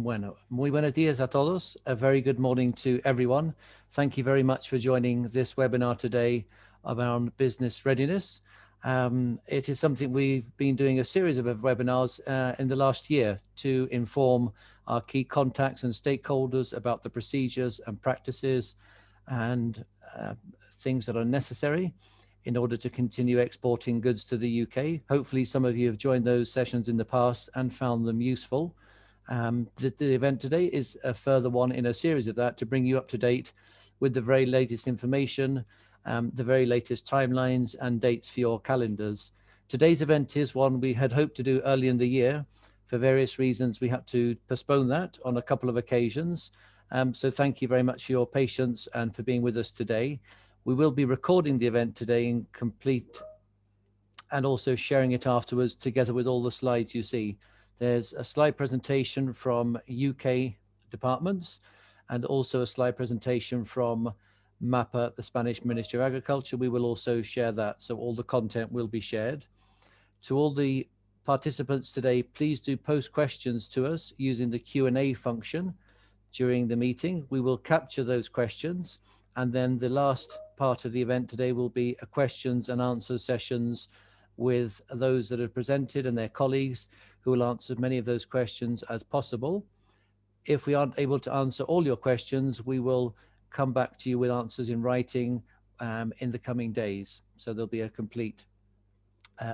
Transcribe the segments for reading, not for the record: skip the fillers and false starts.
Bueno, muy buenos días a todos. A very good morning to everyone. Thank you very much for joining this webinar today around business readiness. It is something we've been doing a series of webinars in the last year to inform our key contacts and stakeholders about the procedures and practices and things that are necessary in order to continue exporting goods to the UK. Hopefully some of you have joined those sessions in the past and found them useful. The event today is a further one in a series of that to bring you up to date with the very latest information, the very latest timelines and dates for your calendars. Today's event is one we had hoped to do early in the year. For various reasons, we had to postpone that on a couple of occasions. So thank you very much for your patience and for being with us today. We will be recording the event today in complete and also sharing it afterwards together with all the slides you see. There's a slide presentation from UK departments and also a slide presentation from MAPA, the Spanish Ministry of Agriculture. We will also share that, so all the content will be shared. To all the participants today, please do post questions to us using the Q&A function during the meeting. We will capture those questions, and then the last part of the event today will be a questions and answer sessions with those that have presented and their colleagues, who will answer many of those questions as possible. If we aren't able to answer all your questions, we will come back to you with answers in writing in the coming days. So there'll be a complete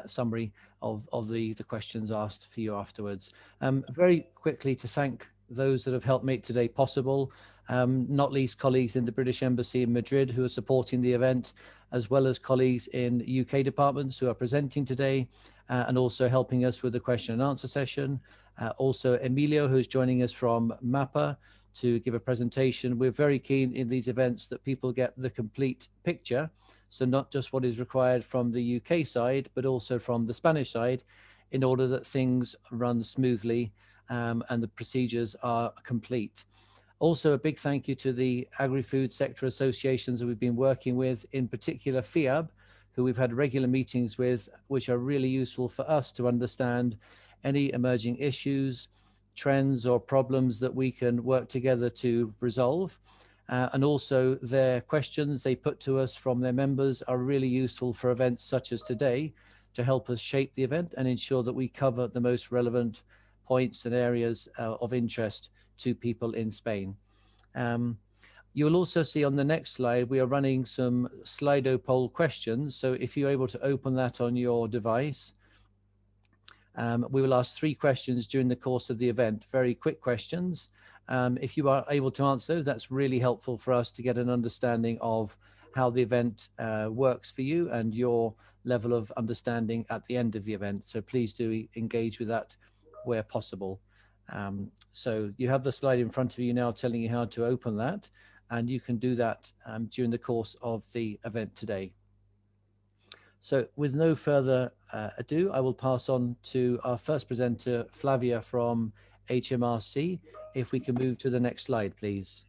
summary of the questions asked for you afterwards. Very quickly to thank those that have helped make today possible, not least colleagues in the British Embassy in Madrid who are supporting the event, as well as colleagues in UK departments who are presenting today and also helping us with the question and answer session. Also Emilio, who's joining us from MAPA to give a presentation. We're very keen in these events that people get the complete picture. So not just what is required from the UK side, but also from the Spanish side, in order that things run smoothly and the procedures are complete. Also, a big thank you to the agri-food sector associations that we've been working with, in particular FIAB, who we've had regular meetings with, which are really useful for us to understand any emerging issues, trends or problems that we can work together to resolve. And also their questions they put to us from their members are really useful for events such as today to help us shape the event and ensure that we cover the most relevant points and areas of interest to people in Spain. You'll also see on the next slide, we are running some Slido poll questions. So if you're able to open that on your device, we will ask 3 questions during the course of the event, very quick questions. If you are able to answer those, that's really helpful for us to get an understanding of how the event works for you and your level of understanding at the end of the event. So please do engage with that where possible. So you have the slide in front of you now telling you how to open that, and you can do that during the course of the event today. So with no further ado, I will pass on to our first presenter, Flavia from HMRC. If we can move to the next slide, please.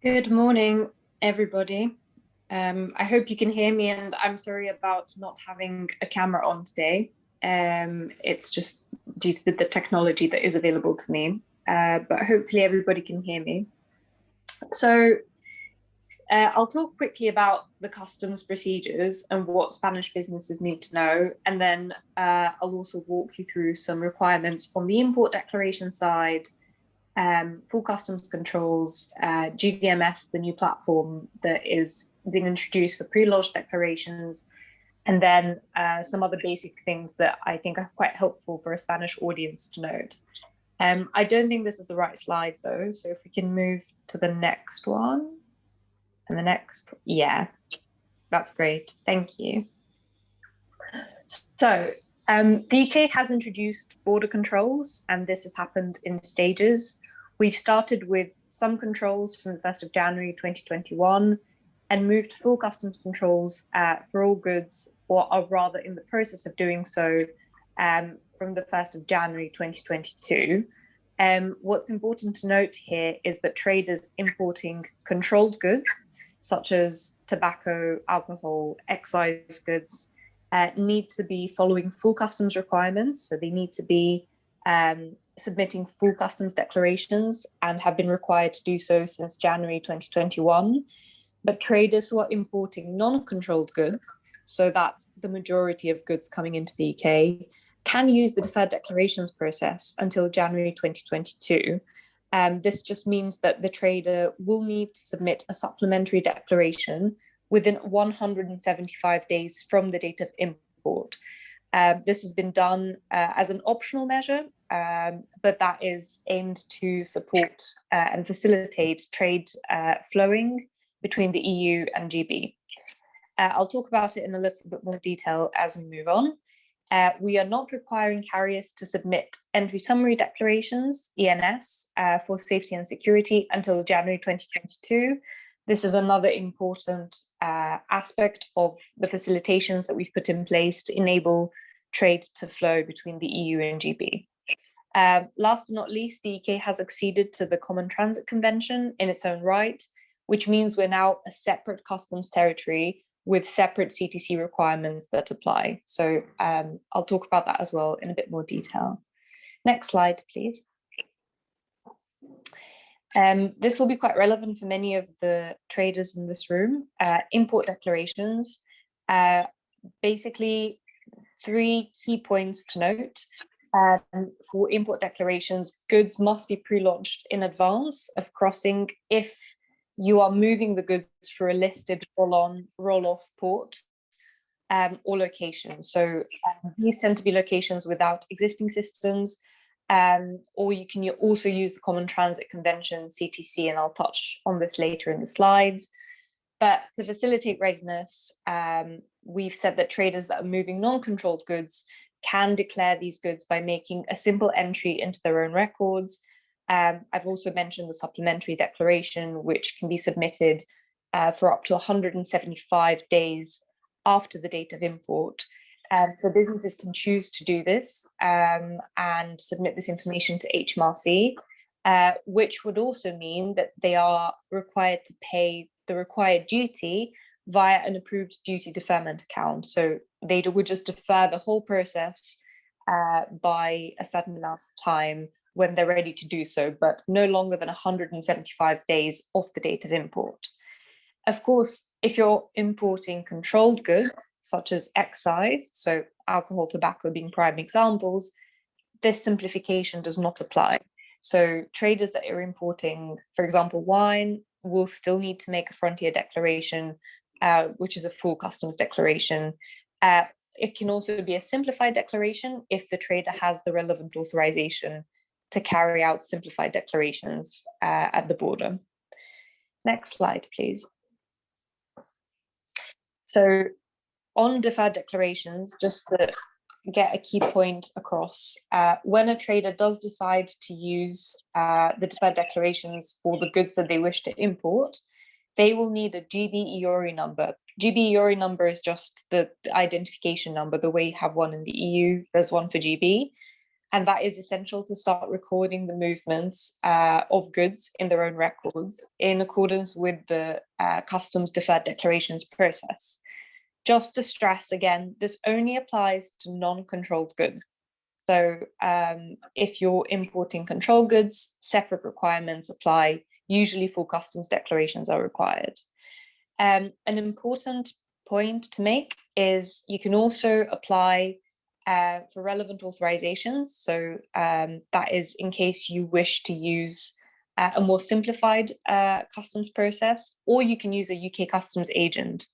Good morning, everybody. I hope you can hear me, and I'm sorry about not having a camera on today. It's just due to the technology that is available to me, but hopefully everybody can hear me. So I'll talk quickly about the customs procedures and what Spanish businesses need to know, and then I'll also walk you through some requirements on the import declaration side, full customs controls, GVMS, the new platform that is being introduced for pre-lodge declarations, and then some other basic things that I think are quite helpful for a Spanish audience to note. I don't think this is the right slide though, so if we can move to the next one. And the next, yeah, that's great, thank you. So the UK has introduced border controls, and this has happened in stages. We've started with some controls from the 1st of January 2021 and moved to full customs controls for all goods, or are rather in the process of doing so from the 1st of January 2022. What's important to note here is that traders importing controlled goods, such as tobacco, alcohol, excise goods, need to be following full customs requirements. So they need to be submitting full customs declarations and have been required to do so since January 2021. But traders who are importing non-controlled goods, so that's the majority of goods coming into the UK, can use the deferred declarations process until January 2022. This just means that the trader will need to submit a supplementary declaration within 175 days from the date of import. This has been done as an optional measure, but that is aimed to support and facilitate trade flowing between the EU and GB. I'll talk about it in a little bit more detail as we move on. We are not requiring carriers to submit entry summary declarations, ENS, for safety and security until January 2022. This is another important aspect of the facilitations that we've put in place to enable trade to flow between the EU and GB. Last but not least, the UK has acceded to the Common Transit Convention in its own right, which means we're now a separate customs territory with separate CTC requirements that apply. So I'll talk about that as well in a bit more detail. Next slide, please. This will be quite relevant for many of the traders in this room. Import declarations, basically 3 key points to note. For import declarations, goods must be pre-launched in advance of crossing if you are moving the goods for a listed roll-on, roll-off port or location. So these tend to be locations without existing systems, or you can also use the Common Transit Convention, CTC, and I'll touch on this later in the slides. But to facilitate readiness, we've said that traders that are moving non-controlled goods can declare these goods by making a simple entry into their own records. I've also mentioned the supplementary declaration, which can be submitted for up to 175 days after the date of import. So businesses can choose to do this and submit this information to HMRC, which would also mean that they are required to pay the required duty via an approved duty deferment account. So they would just defer the whole process by a certain amount of time when they're ready to do so, but no longer than 175 days off the date of import. Of course, if you're importing controlled goods, such as excise, so alcohol, tobacco being prime examples, this simplification does not apply. So traders that are importing, for example, wine, will still need to make a frontier declaration, which is a full customs declaration. It can also be a simplified declaration if the trader has the relevant authorization to carry out simplified declarations at the border. Next slide, please. So on deferred declarations, just to get a key point across, when a trader does decide to use the deferred declarations for the goods that they wish to import, they will need a GB EORI number. GB EORI number is just the identification number. The way you have one in the EU, there's one for GB. And that is essential to start recording the movements of goods in their own records in accordance with the customs deferred declarations process. Just to stress again, this only applies to non-controlled goods. So if you're importing controlled goods, separate requirements apply. Usually full customs declarations are required. An important point to make is you can also apply for relevant authorizations. So that is in case you wish to use a more simplified customs process, or you can use a UK customs agent.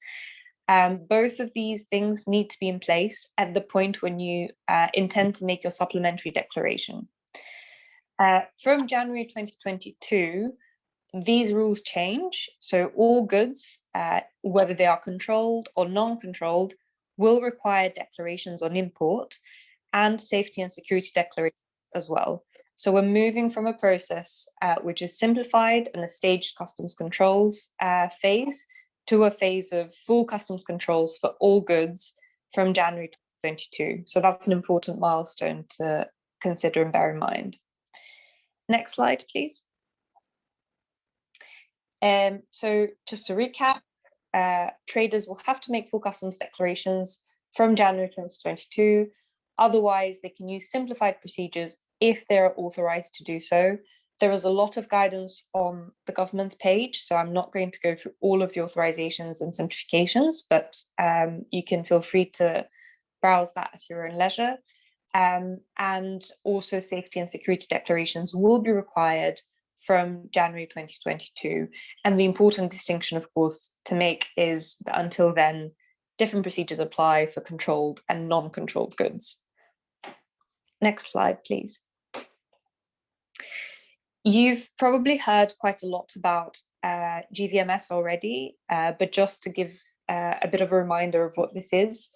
Both of these things need to be in place at the point when you intend to make your supplementary declaration. From January 2022, these rules change. So all goods, whether they are controlled or non-controlled, will require declarations on import and safety and security declarations as well. So we're moving from a process which is simplified and a staged customs controls phase to a phase of full customs controls for all goods from January 2022. So that's an important milestone to consider and bear in mind. Next slide, please. So just to recap, traders will have to make full customs declarations from January 2022. Otherwise, they can use simplified procedures if they're authorized to do so. There is a lot of guidance on the government's page, so I'm not going to go through all of the authorizations and simplifications, but you can feel free to browse that at your own leisure. And also safety and security declarations will be required from January 2022. And the important distinction, of course, to make is that until then, different procedures apply for controlled and non-controlled goods. Next slide, please. You've probably heard quite a lot about GVMS already, but just to give a bit of a reminder of what this is.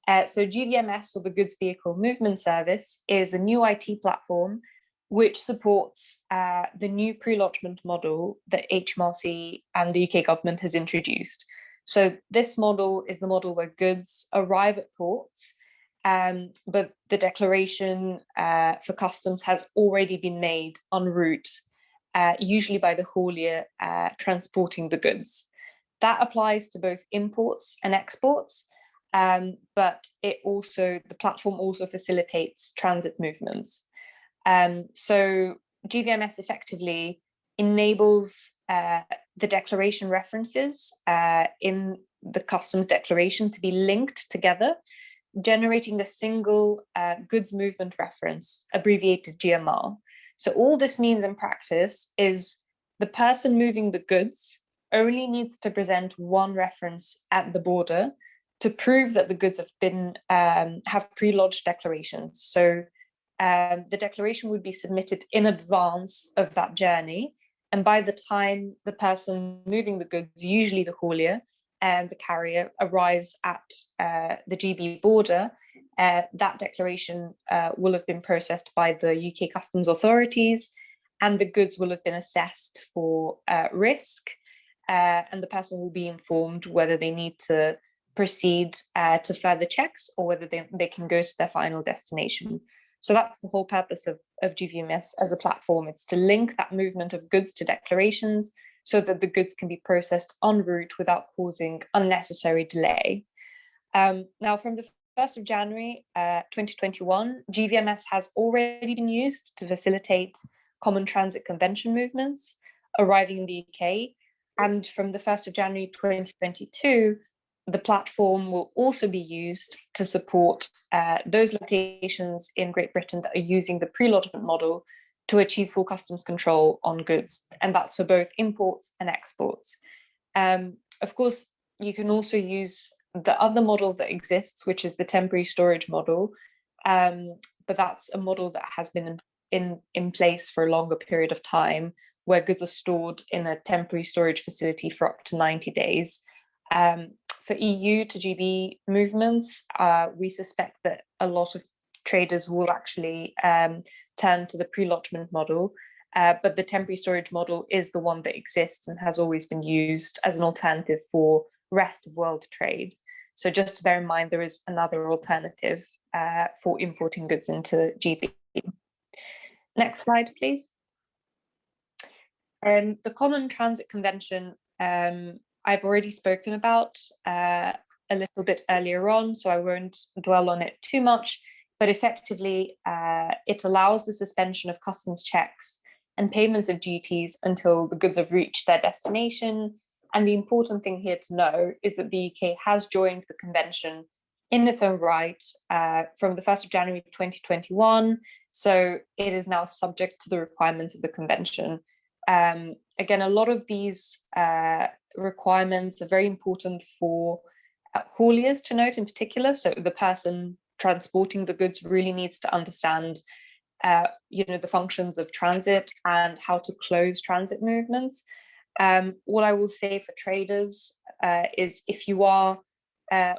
So GVMS, or the Goods Vehicle Movement Service, is a new IT platform which supports the new pre-lodgement model that HMRC and the UK government has introduced. So this model is the model where goods arrive at ports, but the declaration for customs has already been made en route, usually by the haulier transporting the goods. That applies to both imports and exports, but the platform also facilitates transit movements. So GVMS effectively enables the declaration references in the customs declaration to be linked together, generating a single goods movement reference, abbreviated GMR. So all this means in practice is the person moving the goods only needs to present one reference at the border to prove that the goods have pre-lodged declarations. So the declaration would be submitted in advance of that journey. And by the time the person moving the goods, usually the haulier and the carrier, arrives at the GB border, that declaration will have been processed by the UK customs authorities, and the goods will have been assessed for risk, and the person will be informed whether they need to proceed to further checks or whether they can go to their final destination. So that's the whole purpose of GVMS as a platform. It's to link that movement of goods to declarations so that the goods can be processed en route without causing unnecessary delay. Now, from the 1st of January 2021, GVMS has already been used to facilitate common transit convention movements arriving in the UK. And from the 1st of January 2022, the platform will also be used to support those locations in Great Britain that are using the pre-lodgement model to achieve full customs control on goods. And that's for both imports and exports. Of course, you can also use the other model that exists, which is the temporary storage model. But that's a model that has been in place for a longer period of time, where goods are stored in a temporary storage facility for up to 90 days. For EU to GB movements, we suspect that a lot of traders will actually turn to the pre-lodgement model, but the temporary storage model is the one that exists and has always been used as an alternative for rest of world trade. So just to bear in mind, there is another alternative for importing goods into GB. Next slide, please. The Common Transit Convention, I've already spoken about a little bit earlier on, so I won't dwell on it too much, but effectively it allows the suspension of customs checks and payments of duties until the goods have reached their destination. And the important thing here to know is that the UK has joined the convention in its own right from the 1st of January 2021, so it is now subject to the requirements of the convention. Again, a lot of these requirements are very important for hauliers to note in particular. So the person transporting the goods really needs to understand the functions of transit and how to close transit movements. What I will say for traders is if you are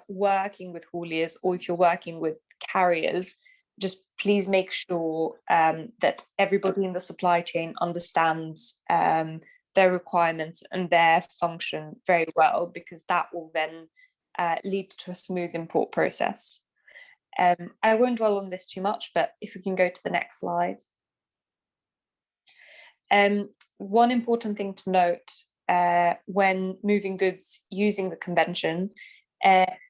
working with hauliers or if you're working with carriers, just please make sure that everybody in the supply chain understands their requirements and their function very well, because that will then lead to a smooth import process. I won't dwell on this too much, but if we can go to the next slide. One important thing to note when moving goods using the convention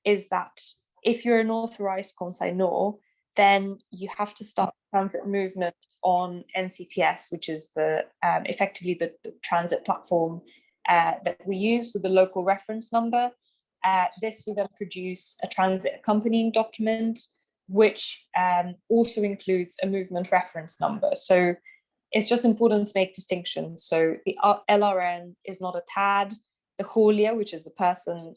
is that if you're an authorized consignor, then you have to start transit movement on NCTS, which is the effectively the transit platform that we use with the local reference number. This will then produce a transit accompanying document, which also includes a movement reference number. So it's just important to make distinctions. So the LRN is not a TAD. The haulier, which is the person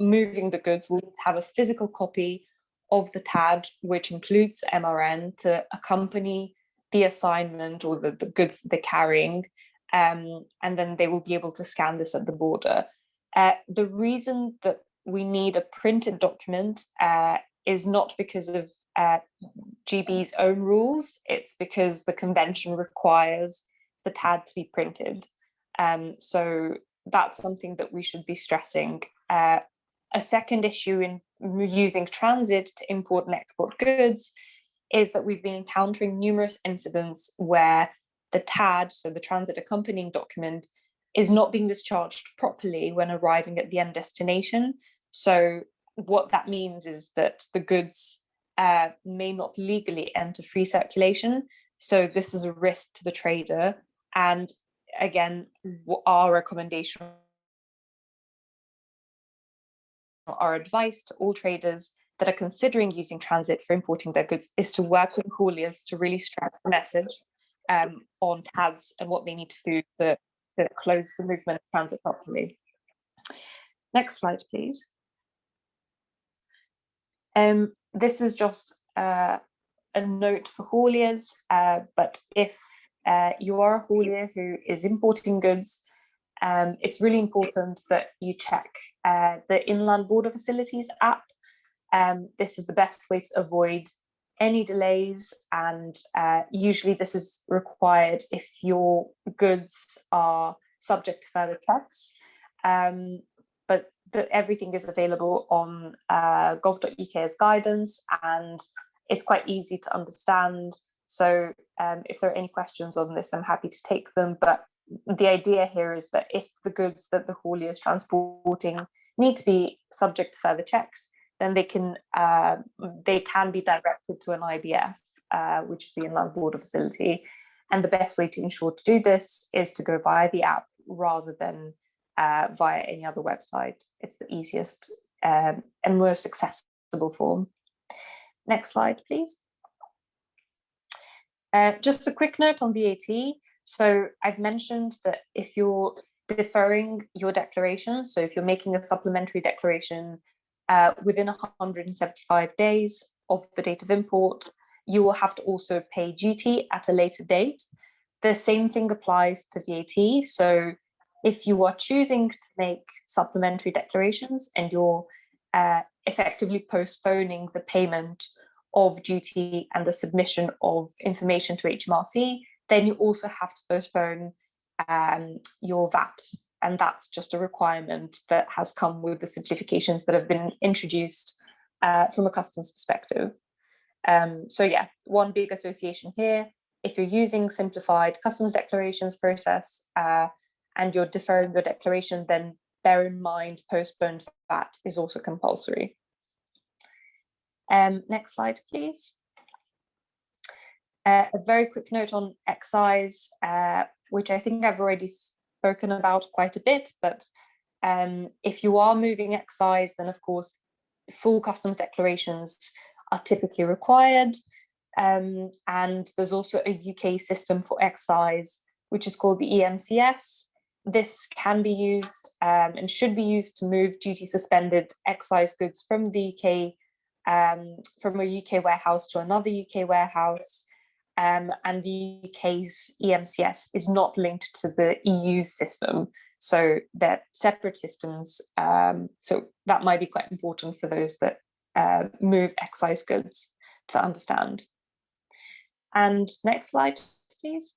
moving the goods, will have a physical copy of the TAD, which includes the MRN, to accompany the assignment or the goods that they're carrying. And then they will be able to scan this at the border. The reason that we need a printed document is not because of GB's own rules, it's because the convention requires the TAD to be printed. So that's something that we should be stressing. A second issue in using transit to import and export goods is that we've been encountering numerous incidents where the TAD, so the transit accompanying document, is not being discharged properly when arriving at the end destination. So what that means is that the goods may not legally enter free circulation. So this is a risk to the trader. And again, our recommendation, our advice to all traders that are considering using transit for importing their goods is to work with hauliers to really stress the message on TADs and what they need to do to close the movement of transit properly. Next slide, please. This is just a note for hauliers, but if you are a haulier who is importing goods, it's really important that you check the Inland Border Facilities app. This is the best way to avoid any delays, and usually this is required if your goods are subject to further checks. But everything is available on gov.uk as guidance, and it's quite easy to understand. So if there are any questions on this, I'm happy to take them. But the idea here is that if the goods that the haulier is transporting need to be subject to further checks, then they can be directed to an IBF, which is the Inland Border Facility. And the best way to ensure to do this is to go via the app rather than via any other website. It's the easiest and most accessible form. Next slide, please. Just a quick note on VAT. So I've mentioned that if you're deferring your declaration, so if you're making a supplementary declaration within 175 days of the date of import, you will have to also pay duty at a later date. The same thing applies to VAT. So if you are choosing to make supplementary declarations and you're effectively postponing the payment of duty and the submission of information to HMRC, then you also have to postpone your VAT. And that's just a requirement that has come with the simplifications that have been introduced from a customs perspective. So yeah, one big association here, if you're using simplified customs declarations process and you're deferring your declaration, then bear in mind postponed VAT is also compulsory. Next slide, please. A very quick note on excise, which I think I've already spoken about quite a bit, but if you are moving excise, then of course full customs declarations are typically required, and there's also a UK system for excise which is called the EMCS. This can be used and should be used to move duty suspended excise goods from the UK, from a UK warehouse to another UK warehouse. And the UK's EMCS is not linked to the EU's system, so they're separate systems. So that might be quite important for those that move excise goods to understand. And next slide, please.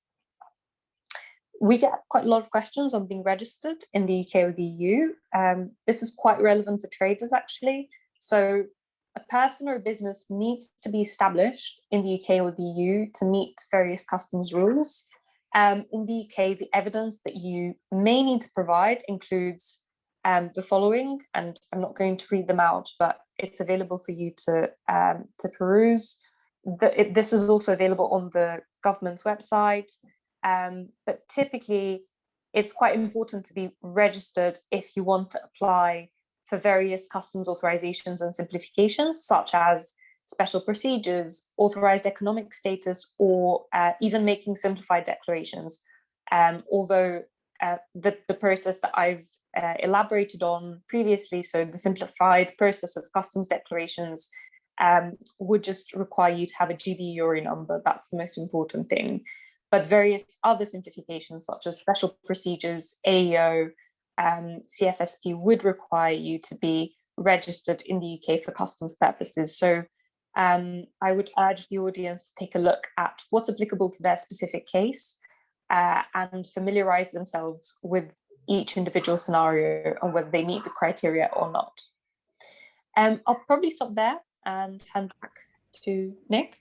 We get quite a lot of questions on being registered in the UK or the EU. This is quite relevant for traders, actually. So a person or a business needs to be established in the UK or the EU to meet various customs rules. In the UK, the evidence that you may need to provide includes the following, and I'm not going to read them out, but it's available for you to peruse. This is also available on the government's website, but typically it's quite important to be registered if you want to apply for various customs authorizations and simplifications, such as special procedures, authorized economic status, or even making simplified declarations. Although the process that I've elaborated on previously, so the simplified process of customs declarations, would just require you to have a GB URI number. That's the most important thing. But various other simplifications, such as special procedures, AEO, CFSP, would require you to be registered in the UK for customs purposes. So I would urge the audience to take a look at what's applicable to their specific case and familiarize themselves with each individual scenario and whether they meet the criteria or not. I'll probably stop there and hand back to Nick.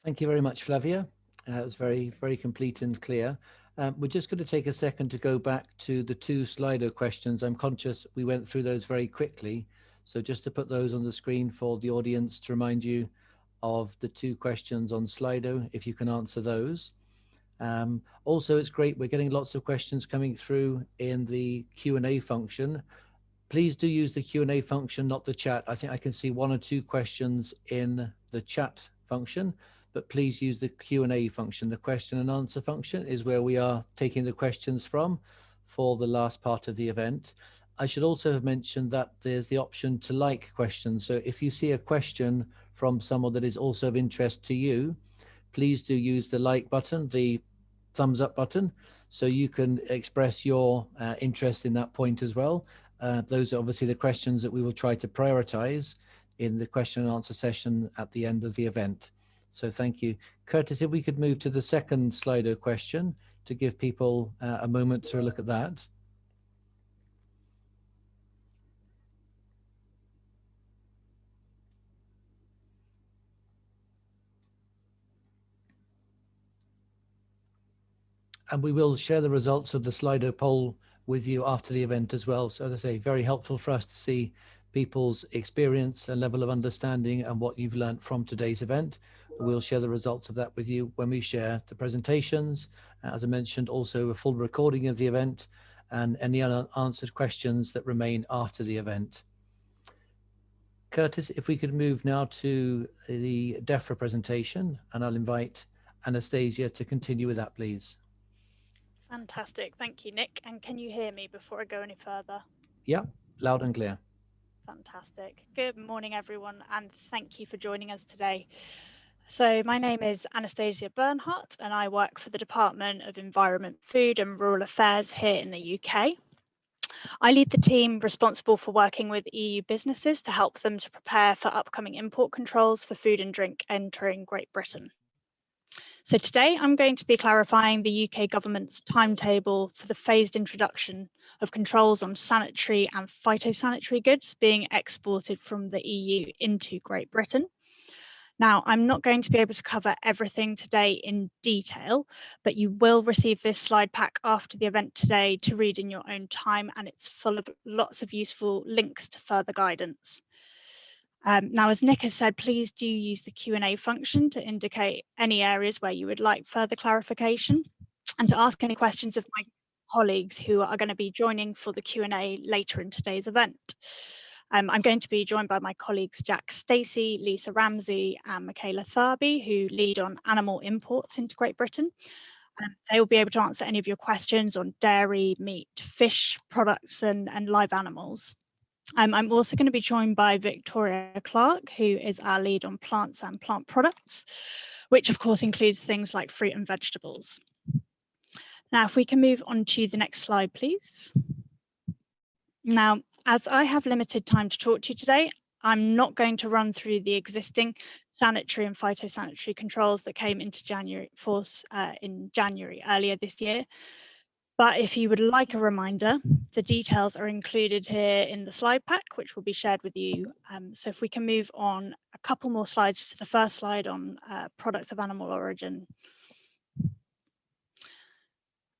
Thank you very much, Flavia. It was very, very complete and clear. We're just going to take a second to go back to the 2 Slido questions. I'm conscious we went through those very quickly. So just to put those on the screen for the audience to remind you of the 2 questions on Slido, if you can answer those. Also, it's great. We're getting lots of questions coming through in the Q&A function. Please do use the Q&A function, not the chat. I think I can see 1 or 2 questions in the chat function, but please use the Q&A function. The question and answer function is where we are taking the questions from for the last part of the event. I should also have mentioned that there's the option to like questions. So if you see a question from someone that is also of interest to you, please do use the like button, the thumbs up button, so you can express your interest in that point as well. Those are obviously the questions that we will try to prioritize in the question and answer session at the end of the event. So thank you. Curtis, if we could move to the second Slido question to give people a moment to look at that. And we will share the results of the Slido poll with you after the event as well. So as I say, very helpful for us to see people's experience and level of understanding and what you've learned from today's event. We'll share the results of that with you when we share the presentations. As I mentioned, also a full recording of the event and any unanswered questions that remain after the event. Curtis, if we could move now to the DEFRA presentation, and I'll invite Anastasia to continue with that, please. Fantastic. Thank you, Nick. And can you hear me before I go any further? Yeah, loud and clear. Fantastic. Good morning, everyone, and thank you for joining us today. So my name is Anastasia Bernhardt, and I work for the Department of Environment, Food and Rural Affairs here in the UK. I lead the team responsible for working with EU businesses to help them to prepare for upcoming import controls for food and drink entering Great Britain. So today I'm going to be clarifying the UK government's timetable for the phased introduction of controls on sanitary and phytosanitary goods being exported from the EU into Great Britain. Now, I'm not going to be able to cover everything today in detail, but you will receive this slide pack after the event today to read in your own time, and it's full of lots of useful links to further guidance. Now, as Nick has said, please do use the Q&A function to indicate any areas where you would like further clarification and to ask any questions of my colleagues who are going to be joining for the Q&A later in today's event. I'm going to be joined by my colleagues Jack Stacey, Lisa Ramsey and Michaela Tharby, who lead on animal imports into Great Britain. They will be able to answer any of your questions on dairy, meat, fish products and live animals. I'm also going to be joined by Victoria Clark, who is our lead on plants and plant products, which of course includes things like fruit and vegetables. Now, if we can move on to the next slide, please. Now, as I have limited time to talk to you today, I'm not going to run through the existing sanitary and phytosanitary controls that came into force in January earlier this year. But if you would like a reminder, the details are included here in the slide pack, which will be shared with you. So if we can move on a couple more slides to the first slide on products of animal origin.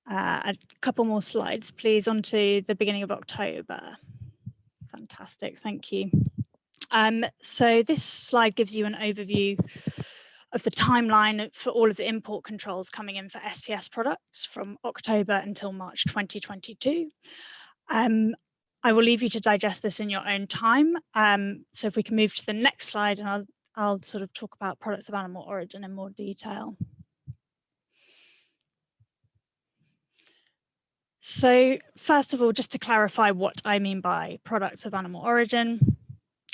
A couple more slides, please, onto the beginning of October. Fantastic, thank you. So this slide gives you an overview of the timeline for all of the import controls coming in for SPS products from October until March 2022. I will leave you to digest this in your own time. So if we can move to the next slide, and I'll sort of talk about products of animal origin in more detail. So first of all, just to clarify what I mean by products of animal origin,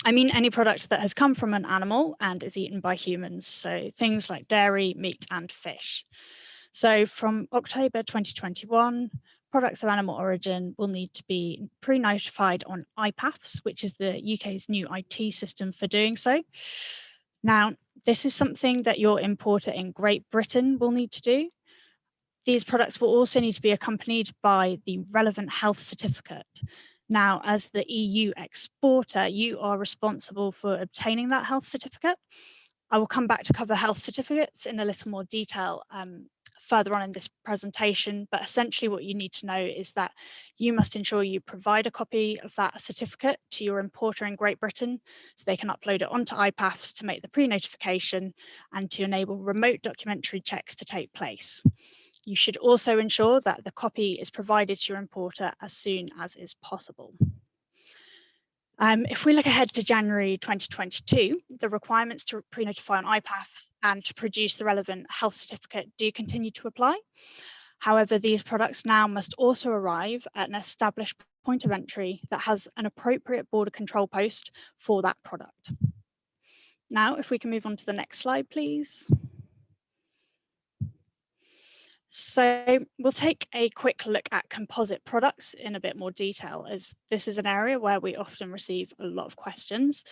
I mean any product that has come from an animal and is eaten by humans, so things like dairy, meat, and fish. So from October 2021, products of animal origin will need to be pre-notified on IPAFs, which is the UK's new IT system for doing so. Now, this is something that your importer in Great Britain will need to do. These products will also need to be accompanied by the relevant health certificate. Now, as the EU exporter, you are responsible for obtaining that health certificate. I will come back to cover health certificates in a little more detail further on in this presentation, but essentially what you need to know is that you must ensure you provide a copy of that certificate to your importer in Great Britain so they can upload it onto IPAFs to make the pre-notification and to enable remote documentary checks to take place. You should also ensure that the copy is provided to your importer as soon as is possible. If we look ahead to January 2022, the requirements to pre-notify on IPAF and to produce the relevant health certificate do continue to apply. However, these products now must also arrive at an established point of entry that has an appropriate border control post for that product. Now, if we can move on to the next slide, please. So we'll take a quick look at composite products in a bit more detail, as this is an area where we often receive a lot of questions.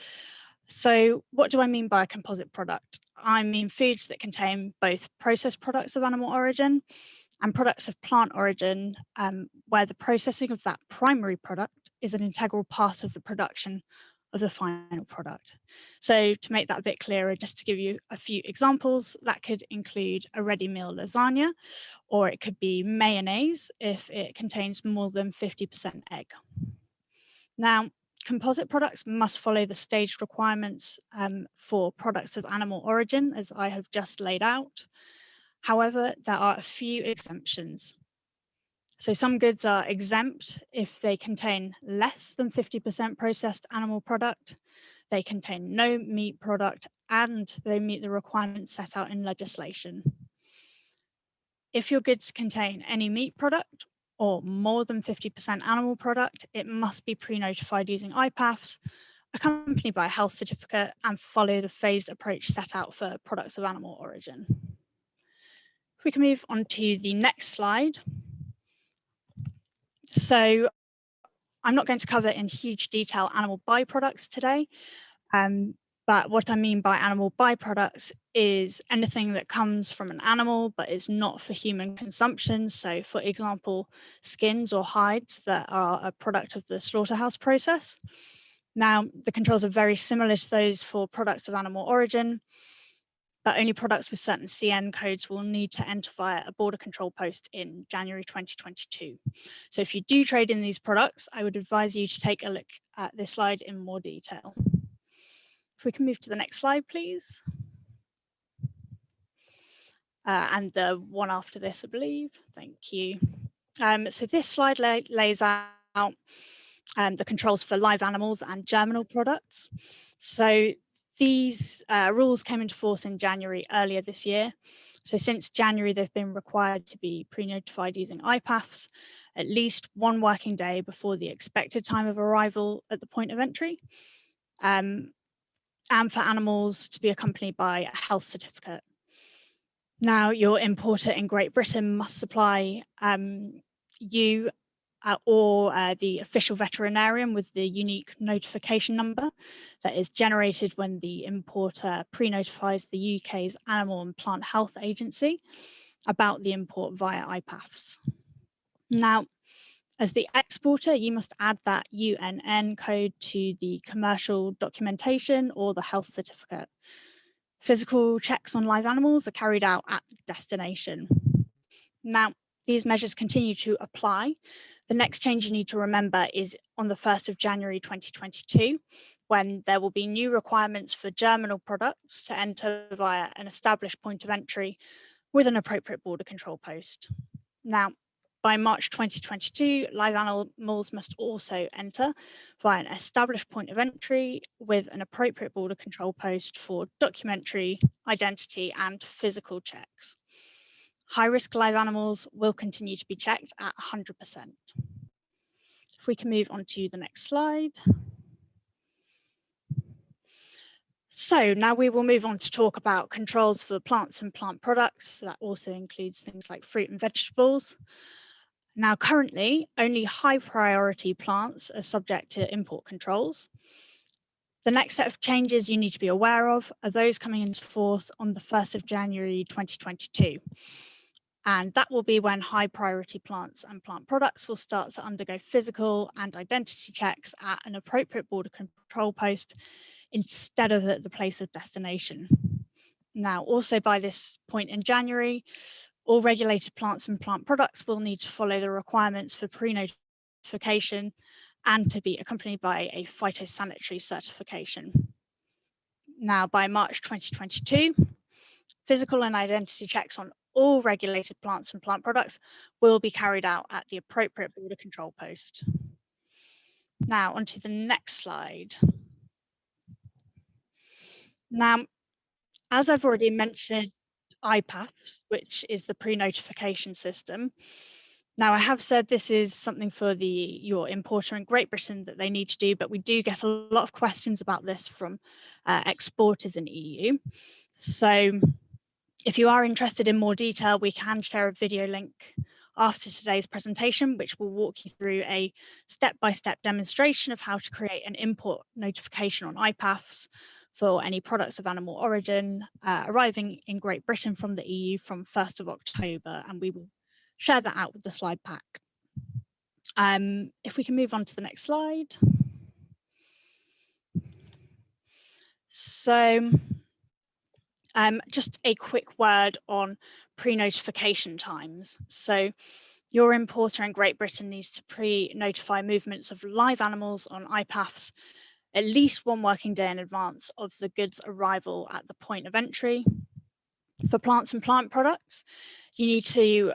So what do I mean by a composite product? I mean foods that contain both processed products of animal origin and products of plant origin, where the processing of that primary product is an integral part of the production of the final product. So to make that a bit clearer, just to give you a few examples, that could include a ready meal lasagna, or it could be mayonnaise if it contains more than 50% egg. Now, composite products must follow the staged requirements for products of animal origin, as I have just laid out. However, there are a few exemptions. So some goods are exempt if they contain less than 50% processed animal product, they contain no meat product, and they meet the requirements set out in legislation. If your goods contain any meat product or more than 50% animal product, it must be pre-notified using IPAFs, accompanied by a health certificate, and follow the phased approach set out for products of animal origin. If we can move on to the next slide. So I'm not going to cover in huge detail animal byproducts today, but what I mean by animal byproducts is anything that comes from an animal but is not for human consumption. So for example, skins or hides that are a product of the slaughterhouse process. Now, the controls are very similar to those for products of animal origin, but only products with certain CN codes will need to enter via a border control post in January 2022. So if you do trade in these products, I would advise you to take a look at this slide in more detail. If we can move to the next slide, please. And the one after this, I believe. Thank you. So this slide lays out the controls for live animals and germinal products. So these rules came into force in January earlier this year. So since January, they've been required to be pre-notified using IPAFs at least 1 working day before the expected time of arrival at the point of entry, and for animals to be accompanied by a health certificate. Now, your importer in Great Britain must supply you or the official veterinarian with the unique notification number that is generated when the importer pre-notifies the UK's Animal and Plant Health Agency about the import via IPAFs. Now, as the exporter, you must add that UNN code to the commercial documentation or the health certificate. Physical checks on live animals are carried out at destination. Now, these measures continue to apply The next change you need to remember is on the 1st of January 2022, when there will be new requirements for germinal products to enter via an established point of entry with an appropriate border control post. Now, by March 2022, live animals must also enter via an established point of entry with an appropriate border control post for documentary, identity, and physical checks. High-risk live animals will continue to be checked at 100%. If we can move on to the next slide. So now we will move on to talk about controls for plants and plant products. That also includes things like fruit and vegetables. Now, currently, only high priority plants are subject to import controls. The next set of changes you need to be aware of are those coming into force on the 1st of January 2022. And that will be when high priority plants and plant products will start to undergo physical and identity checks at an appropriate border control post instead of at the place of destination. Now, also by this point in January, all regulated plants and plant products will need to follow the requirements for pre-notification and to be accompanied by a phytosanitary certification. Now, by March 2022, physical and identity checks on all regulated plants and plant products will be carried out at the appropriate border control post. Now, onto the next slide. Now, as I've already mentioned, IPAFs, which is the pre-notification system. Now, I have said this is something for your importer in Great Britain that they need to do, but we do get a lot of questions about this from exporters in EU. So if you are interested in more detail, we can share a video link after today's presentation, which will walk you through a step-by-step demonstration of how to create an import notification on IPAFs for any products of animal origin arriving in Great Britain from the EU from 1st of October, and we will share that out with the slide pack. If we can move on to the next slide. So just a quick word on pre-notification times. So your importer in Great Britain needs to pre-notify movements of live animals on IPAFs at least 1 working day in advance of the goods arrival at the point of entry. For plants and plant products, you need to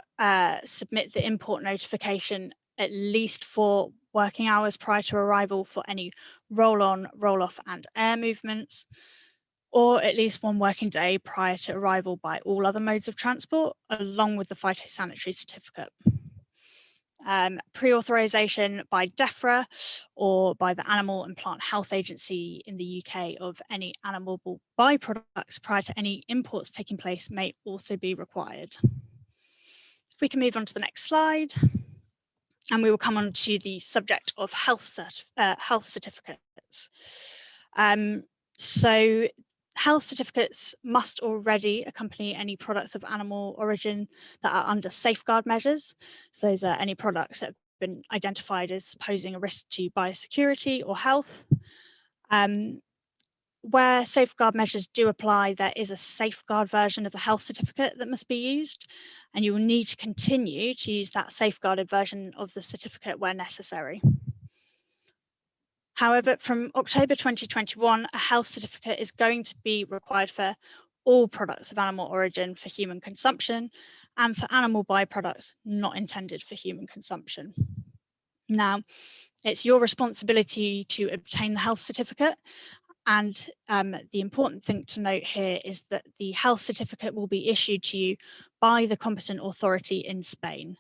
submit the import notification at least 4 working hours prior to arrival for any roll-on, roll-off and air movements, or at least 1 working day prior to arrival by all other modes of transport, along with the phytosanitary certificate. Pre-authorization by DEFRA or by the Animal and Plant Health Agency in the UK of any animal byproducts prior to any imports taking place may also be required. If we can move on to the next slide, and we will come on to the subject of health certificates. So health certificates must already accompany any products of animal origin that are under safeguard measures. So those are any products that have been identified as posing a risk to biosecurity or health. Where safeguard measures do apply, there is a safeguard version of the health certificate that must be used, and you will need to continue to use that safeguarded version of the certificate where necessary. However, from October 2021, a health certificate is going to be required for all products of animal origin for human consumption and for animal byproducts not intended for human consumption. Now, it's your responsibility to obtain the health certificate, and the important thing to note here is that the health certificate will be issued to you by the competent authority in Spain.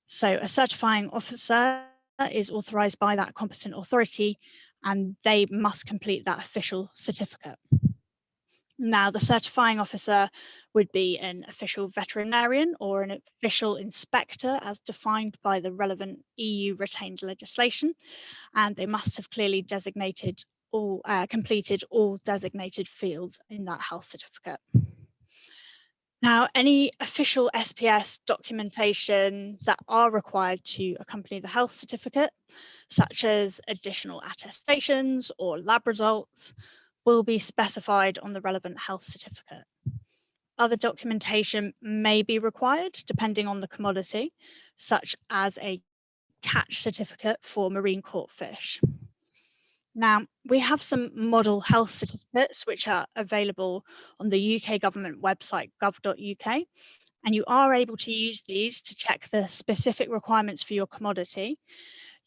So a certifying officer is authorized by that competent authority, and they must complete that official certificate. Now, the certifying officer would be an official veterinarian or an official inspector as defined by the relevant EU retained legislation, and they must have clearly designated all, completed all designated fields in that health certificate. Now, any official SPS documentation that are required to accompany the health certificate, such as additional attestations or lab results, will be specified on the relevant health certificate. Other documentation may be required depending on the commodity, such as a catch certificate for marine caught fish. Now, we have some model health certificates which are available on the UK government website gov.uk, and you are able to use these to check the specific requirements for your commodity.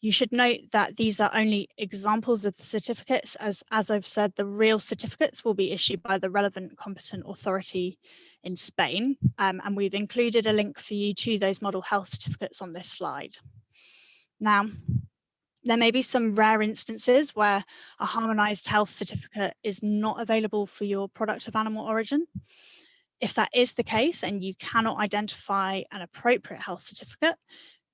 You should note that these are only examples of the certificates, as I've said, the real certificates will be issued by the relevant competent authority in Spain, and we've included a link for you to those model health certificates on this slide. Now, there may be some rare instances where a harmonised health certificate is not available for your product of animal origin. If that is the case and you cannot identify an appropriate health certificate,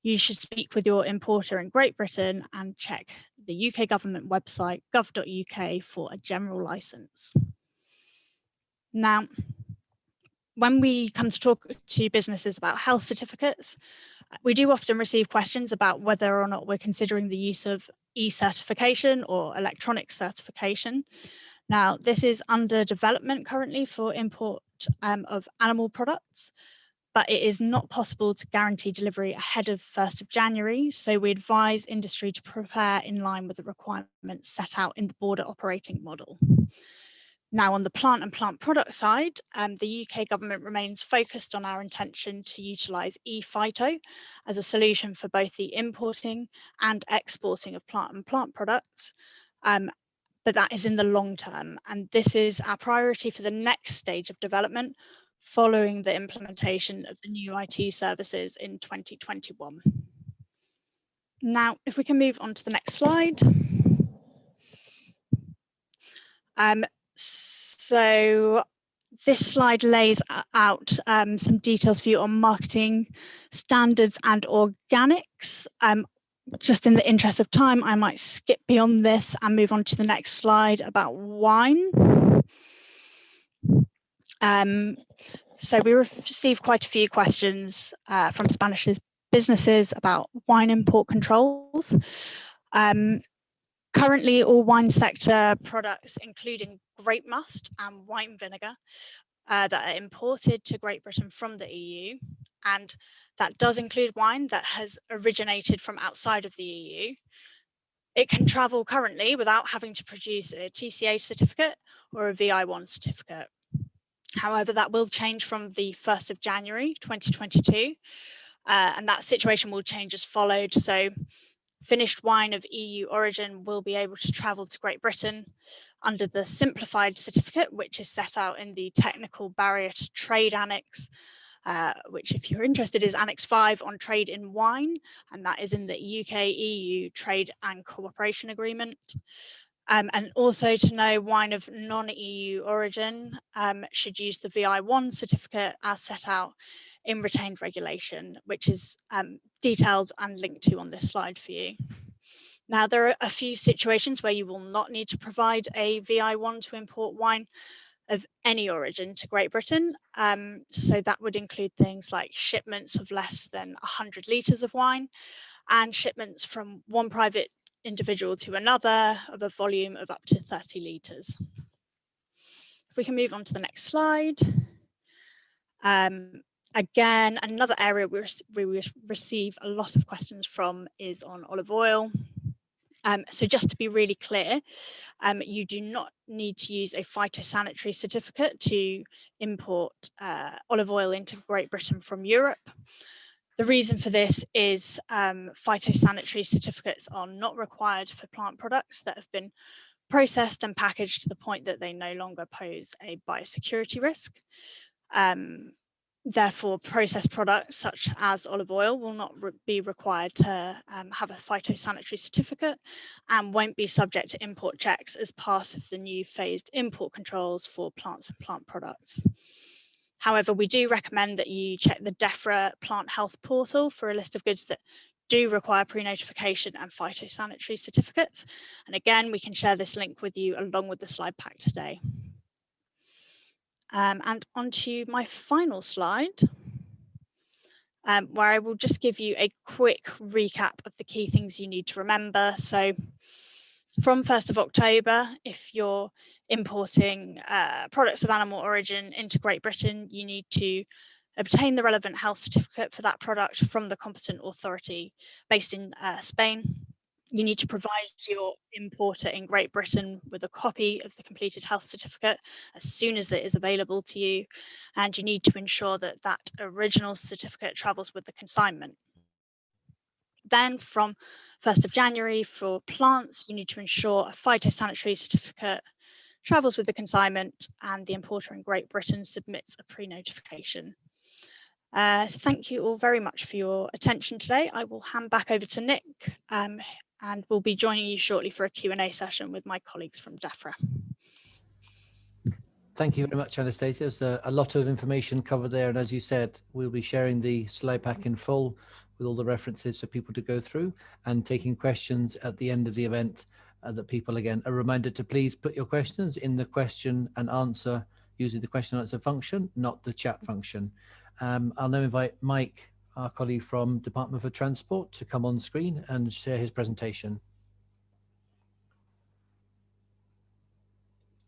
you should speak with your importer in Great Britain and check the UK government website gov.uk for a general licence. Now, when we come to talk to businesses about health certificates, we do often receive questions about whether or not we're considering the use of e-certification or electronic certification. Now, this is under development currently for import of animal products, but it is not possible to guarantee delivery ahead of 1st of January, so we advise industry to prepare in line with the requirements set out in the border operating model. Now, on the plant and plant product side, the UK government remains focused on our intention to utilise e-phyto as a solution for both the importing and exporting of plant and plant products, but that is in the long term, and this is our priority for the next stage of development following the implementation of the new IT services in 2021. Now, if we can move on to the next slide. So this slide lays out some details for you on marketing standards and organics. Just in the interest of time, I might skip beyond this and move on to the next slide about wine. So we received quite a few questions from Spanish businesses about wine import controls. Currently, all wine sector products, including grape must and wine vinegar, that are imported to Great Britain from the EU, and that does include wine that has originated from outside of the EU. It can travel currently without having to produce a TCA certificate or a VI1 certificate. However, that will change from the 1st of January 2022, and that situation will change as followed. So finished wine of EU origin will be able to travel to Great Britain under the simplified certificate, which is set out in the technical barrier to trade annex, which, if you're interested, is Annex 5 on trade in wine, and that is in the UK-EU Trade and Cooperation Agreement. And also to know wine of non-EU origin should use the VI1 certificate as set out in retained regulation, which is detailed and linked to on this slide for you. Now, there are a few situations where you will not need to provide a VI1 to import wine of any origin to Great Britain. So that would include things like shipments of less than 100 litres of wine and shipments from one private individual to another of a volume of up to 30 litres. If we can move on to the next slide. Again, another area we receive a lot of questions from is on olive oil. So just to be really clear, you do not need to use a phytosanitary certificate to import olive oil into Great Britain from Europe. The reason for this is phytosanitary certificates are not required for plant products that have been processed and packaged to the point that they no longer pose a biosecurity risk. Therefore, processed products such as olive oil will not be required to have a phytosanitary certificate and won't be subject to import checks as part of the new phased import controls for plants and plant products. However, we do recommend that you check the DEFRA Plant Health portal for a list of goods that do require pre-notification and phytosanitary certificates. And again, we can share this link with you along with the slide pack today. And onto my final slide, where I will just give you a quick recap of the key things you need to remember. So from 1st of October, if you're importing products of animal origin into Great Britain, you need to Obtain the relevant health certificate for that product from the competent authority based in Spain. You need to provide your importer in Great Britain with a copy of the completed health certificate as soon as it is available to you, and you need to ensure that that original certificate travels with the consignment. Then from 1st of January for plants, you need to ensure a phytosanitary certificate travels with the consignment, and the importer in Great Britain submits a pre-notification. So thank you all very much for your attention today. I will hand back over to Nick, and we'll be joining you shortly for a Q&A session with my colleagues from DEFRA. Thank you very much, Anastasia. There's a lot of information covered there, and as you said, we'll be sharing the slide pack in full with all the references for people to go through, and taking questions at the end of the event that people, again, are reminded to please put your questions in the question and answer using the question and answer function, not the chat function. I'll now invite Mike, our colleague from Department for Transport, to come on screen and share his presentation.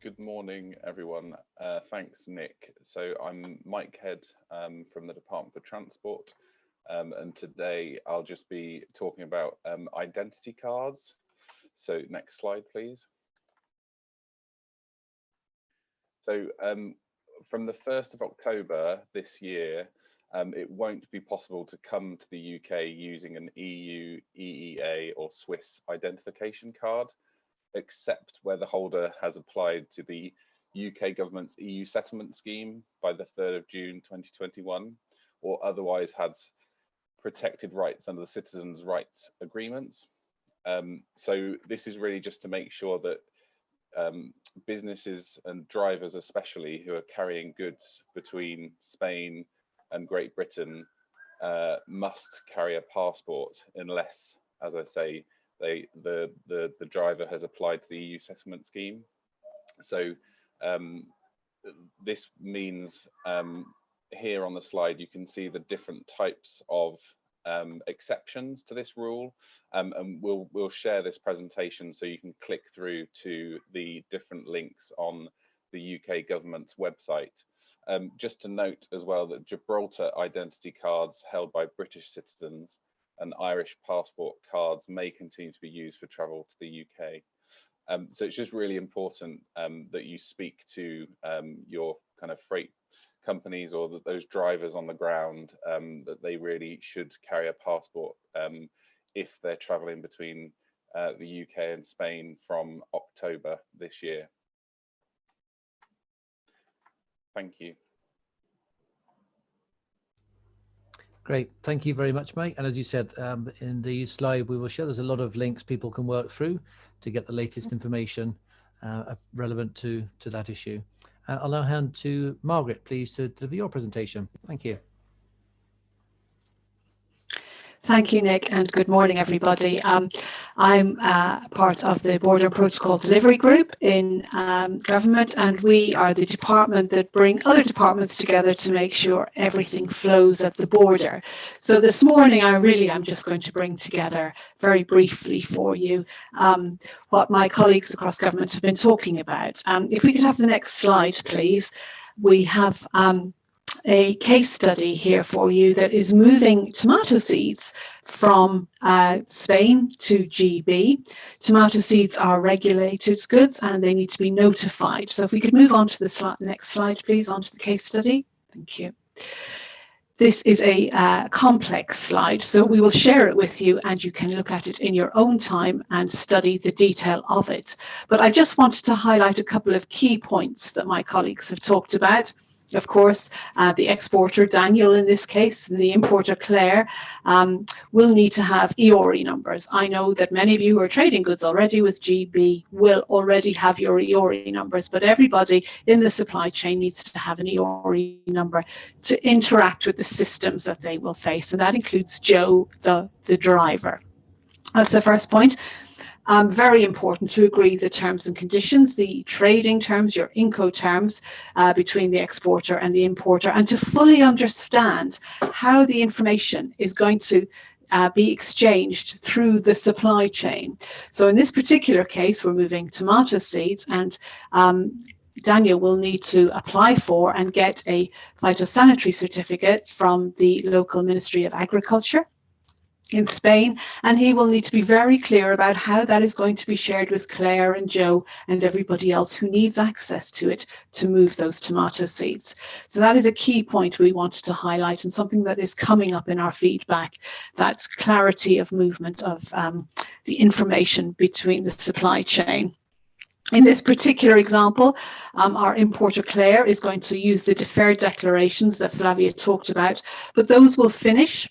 Good morning, everyone. Thanks, Nick. So I'm Mike Head from the Department for Transport, and today I'll just be talking about identity cards. So next slide, please. So from the 1st of October this year, it won't be possible to come to the UK using an EU, EEA or Swiss identification card, except where the holder has applied to the UK government's EU settlement scheme by the 3rd of June 2021, or otherwise has protected rights under the Citizens' Rights Agreements. So this is really just to make sure that businesses and drivers especially who are carrying goods between Spain and Great Britain must carry a passport unless, as I say, the driver has applied to the EU settlement scheme. So this means here on the slide you can see the different types of exceptions to this rule, and we'll share this presentation so you can click through to the different links on the UK government's website. Just to note as well that Gibraltar identity cards held by British citizens and Irish passport cards may continue to be used for travel to the UK. So it's just really important that you speak to your kind of freight companies or those drivers on the ground, that they really should carry a passport if they're traveling between the UK and Spain from October this year. Thank you. Great, thank you very much, Mike. And as you said, in the slide we will share, there's a lot of links people can work through to get the latest information relevant to that issue. I'll now hand to Margaret, please, to deliver your presentation. Thank you. Thank you, Nick, and good morning, everybody. I'm part of the Border Protocol Delivery Group in government, and we are the department that bring other departments together to make sure everything flows at the border. So this morning, I'm just going to bring together very briefly for you what my colleagues across government have been talking about. If we could have the next slide, please. We have a case study here for you that is moving tomato seeds from Spain to GB. Tomato seeds are regulated goods and they need to be notified. So if we could move on to the next slide, please, onto the case study. Thank you. This is a complex slide, so we will share it with you and you can look at it in your own time and study the detail of it. But I just wanted to highlight a couple of key points that my colleagues have talked about. Of course, the exporter, Daniel in this case, and the importer, Claire, will need to have EORI numbers. I know that many of you who are trading goods already with GB will already have your EORI numbers, but everybody in the supply chain needs to have an EORI number to interact with the systems that they will face, and that includes Joe, the driver. That's the first point. Very important to agree the terms and conditions, the trading terms, your Incoterms between the exporter and the importer, and to fully understand how the information is going to be exchanged through the supply chain. So in this particular case, we're moving tomato seeds, and Daniel will need to apply for and get a phytosanitary certificate from the local Ministry of Agriculture in Spain, and he will need to be very clear about how that is going to be shared with Claire and Joe and everybody else who needs access to it to move those tomato seeds. So that is a key point we wanted to highlight, and something that is coming up in our feedback, that clarity of movement of the information between the supply chain. In this particular example, our importer Claire is going to use the deferred declarations that Flavia talked about, but those will finish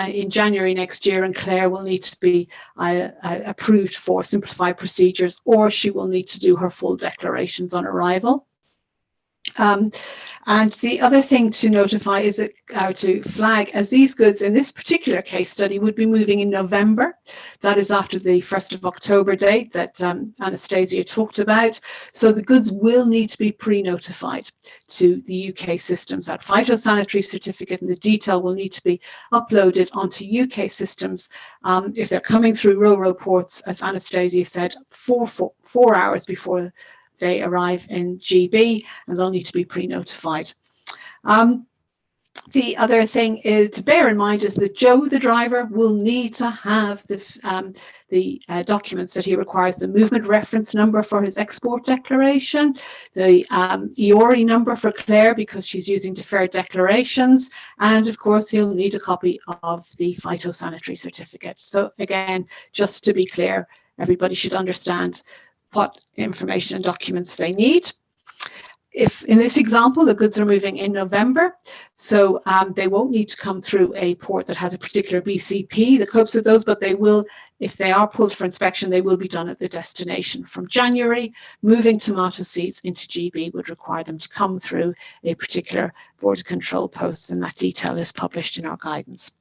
in January next year, and Claire will need to be approved for simplified procedures, or she will need to do her full declarations on arrival. And the other thing to notify is that, to flag, as these goods in this particular case study would be moving in November. That is after the 1st of October date that Anastasia talked about. So the goods will need to be pre-notified to the UK systems. That phytosanitary certificate and the detail will need to be uploaded onto UK systems. If they're coming through RoRo ports, as Anastasia said, 4 hours before they arrive in GB, and they'll need to be pre-notified. The other thing is to bear in mind is that Joe, the driver, will need to have the documents that he requires: the movement reference number for his export declaration, the EORI number for Claire because she's using deferred declarations, and of course he'll need a copy of the phytosanitary certificate. So again, just to be clear, everybody should understand what information and documents they need. If in this example, the goods are moving in November, so they won't need to come through a port that has a particular BCP that copes with those, but they will, if they are pulled for inspection, they will be done at the destination. From January, moving tomato seeds into GB would require them to come through a particular border control post, and that detail is published in our guidance.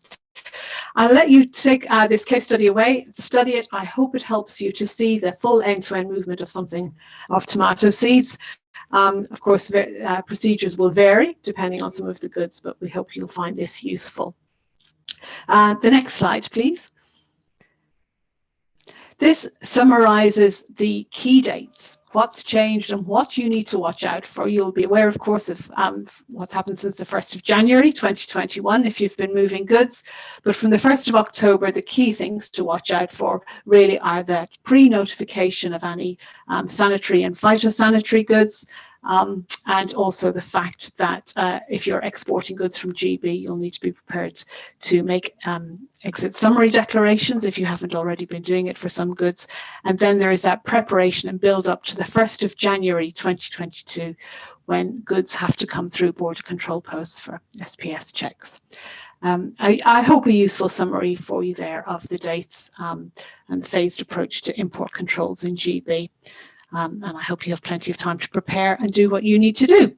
I'll let you take this case study away, study it. I hope it helps you to see the full end-to-end movement of tomato seeds. Of course, procedures will vary depending on some of the goods, but we hope you'll find this useful. The next slide, please. This summarizes the key dates, what's changed and what you need to watch out for. You'll be aware, of course, of what's happened since the 1st of January 2021 if you've been moving goods. But from the 1st of October, the key things to watch out for really are the pre-notification of any sanitary and phytosanitary goods, and also the fact that if you're exporting goods from GB, you'll need to be prepared to make exit summary declarations if you haven't already been doing it for some goods. And then there is that preparation and build up to the 1st of January 2022 when goods have to come through border control posts for SPS checks. I hope a useful summary for you there of the dates and the phased approach to import controls in GB. And I hope you have plenty of time to prepare and do what you need to do.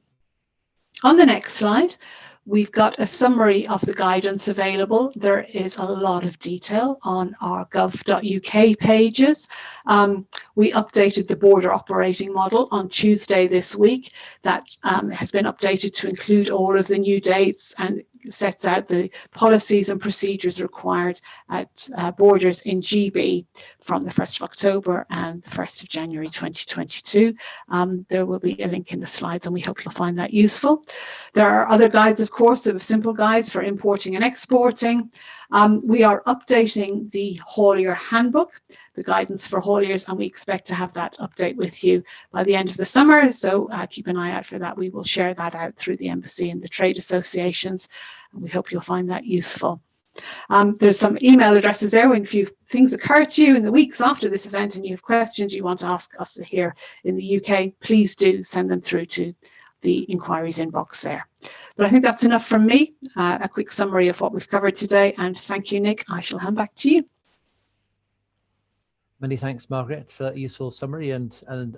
On the next slide, we've got a summary of the guidance available. There is a lot of detail on our gov.uk pages. We updated the border operating model on Tuesday this week. That has been updated to include all of the new dates and sets out the policies and procedures required at borders in GB from the 1st of October and the 1st of January 2022. There will be a link in the slides, and we hope you'll find that useful. There are other guides, of course. There are simple guides for importing and exporting. We are updating the haulier handbook, the guidance for hauliers, and we expect to have that update with you by the end of the summer. So keep an eye out for that. We will share that out through the embassy and the trade associations, and we hope you'll find that useful. There's some email addresses there. When things occur to you in the weeks after this event and you have questions you want to ask us here in the UK, please do send them through to the inquiries inbox there. But I think that's enough from me, a quick summary of what we've covered today, and thank you, Nick. I shall hand back to you. Many thanks, Margaret, for that useful summary and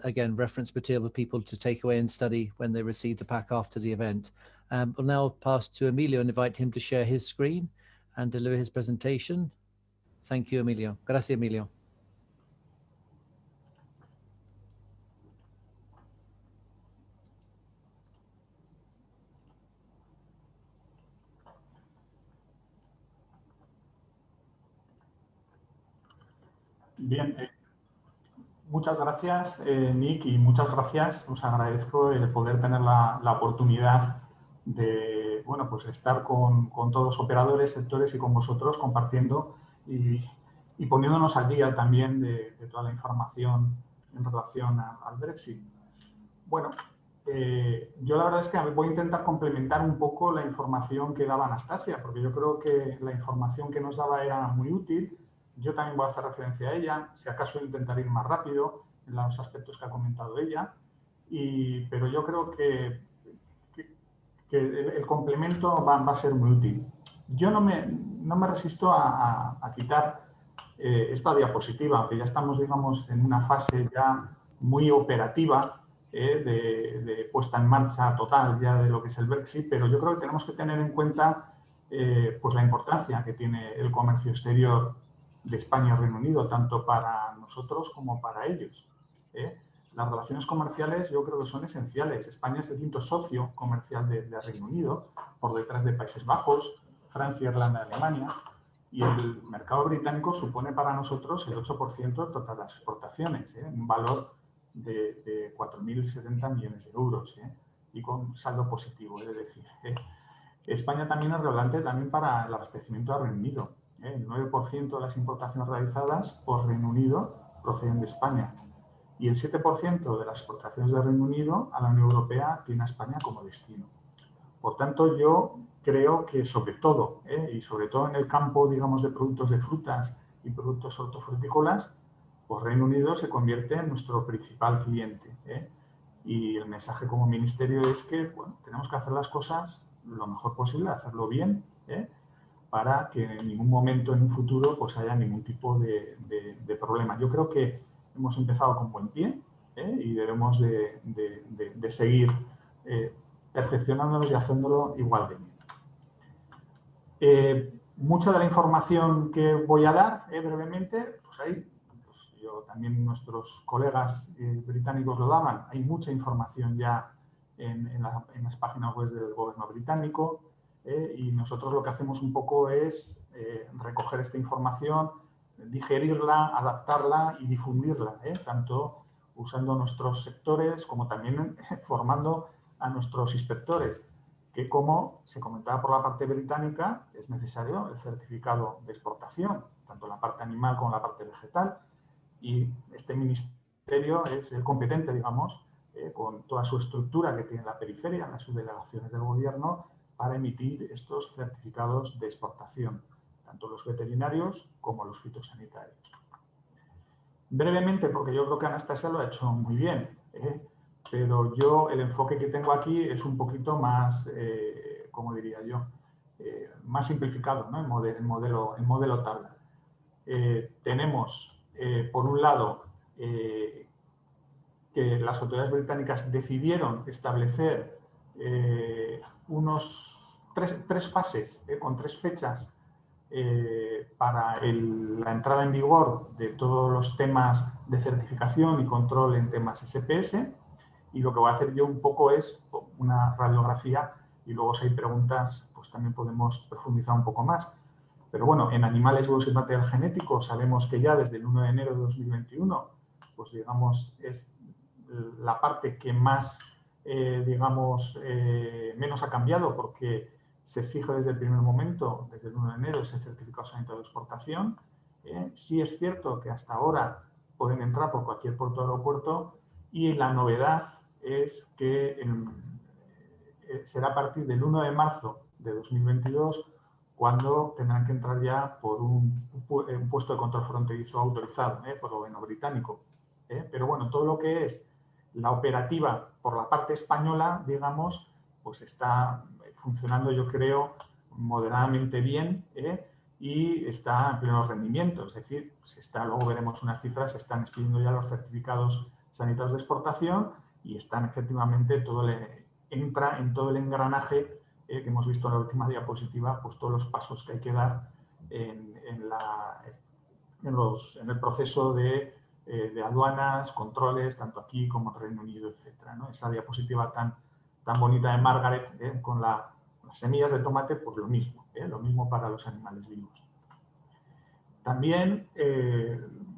again, reference material for people to take away and study when they receive the pack after the event. We'll now pass to Emilio and invite him to share his screen and deliver his presentation. Thank you, Emilio. Gracias, Emilio. Bien, Muchas gracias, Nick, y muchas gracias. Os agradezco el poder tener la oportunidad de, bueno, pues estar con todos los operadores, sectores y con vosotros compartiendo y poniéndonos al día también de toda la información en relación al Brexit. Bueno, yo la verdad es que voy a intentar complementar un poco la información que daba Anastasia, porque yo creo que la información que nos daba era muy útil. Yo también voy a hacer referencia a ella, si acaso intentaré ir más rápido en los aspectos que ha comentado ella, pero yo creo que el complemento va a ser muy útil. Yo no me resisto a quitar esta diapositiva, que ya estamos, digamos, en una fase ya muy operativa de puesta en marcha total ya de lo que es el Brexit, pero yo creo que tenemos que tener en cuenta pues la importancia que tiene el comercio exterior de España y Reino Unido, tanto para nosotros como para ellos. Las relaciones comerciales yo creo que son esenciales. España es el quinto socio comercial de Reino Unido, por detrás de Países Bajos, Francia, Irlanda, Alemania, y el mercado británico supone para nosotros el 8% de todas las exportaciones, un valor de 4.070 millones de euros, y con saldo positivo, es decir. España también es relevante también para el abastecimiento del Reino Unido. El 9% de las importaciones realizadas por Reino Unido proceden de España y el 7% de las exportaciones del Reino Unido a la Unión Europea tiene a España como destino. Por tanto, yo creo que sobre todo, y sobre todo en el campo, digamos, de productos de frutas y productos hortofrutícolas, pues Reino Unido se convierte en nuestro principal cliente. Y el mensaje como ministerio es que, bueno, tenemos que hacer las cosas lo mejor posible, hacerlo bien, para que en ningún momento en un futuro pues haya ningún tipo de problema. Yo creo que hemos empezado con buen pie, y debemos de seguir perfeccionándonos y haciéndolo igual de bien. Mucha de la información que voy a dar brevemente, pues ahí yo también nuestros colegas británicos lo daban, hay mucha información ya en las páginas web del gobierno británico, y nosotros lo que hacemos un poco es recoger esta información, digerirla, adaptarla y difundirla, tanto usando nuestros sectores como también formando a nuestros inspectores, que como se comentaba por la parte británica, es necesario el certificado de exportación, tanto la parte animal como la parte vegetal, y este ministerio es el competente, digamos, con toda su estructura que tiene en la periferia, en las subdelegaciones del gobierno, para emitir estos certificados de exportación, tanto los veterinarios como los fitosanitarios. Brevemente, porque yo creo que Anastasia lo ha hecho muy bien, pero yo el enfoque que tengo aquí es un poquito más, como diría yo, más simplificado, ¿no? en modelo tabla. Tenemos, por un lado, que las autoridades británicas decidieron establecer tres fases, con 3 fechas para la entrada en vigor de todos los temas de certificación y control en temas SPS, y lo que voy a hacer yo un poco es una radiografía, y luego si hay preguntas pues también podemos profundizar un poco más. Pero bueno, en animales vivos y material genético sabemos que ya desde el 1 de enero de 2021, pues digamos, es la parte que más, menos ha cambiado, porque se exige desde el primer momento, desde el 1 de enero, ese certificado sanitario de exportación. Sí es cierto que hasta ahora pueden entrar por cualquier puerto o aeropuerto, y la novedad es que será a partir del 1 de marzo de 2022 cuando tendrán que entrar ya por un puesto de control fronterizo autorizado por el gobierno británico. Pero bueno, todo lo que es la operativa por la parte española, digamos, pues está funcionando, yo creo, moderadamente bien, y está en pleno rendimiento. Es decir, luego veremos unas cifras, se están expidiendo ya los certificados sanitarios de exportación y están efectivamente, entra en todo el engranaje que hemos visto en la última diapositiva, pues todos los pasos que hay que dar en el proceso de aduanas, controles, tanto aquí como en Reino Unido, etcétera, ¿no? Esa diapositiva tan bonita de Margaret, con las semillas de tomate, pues lo mismo para los animales vivos. También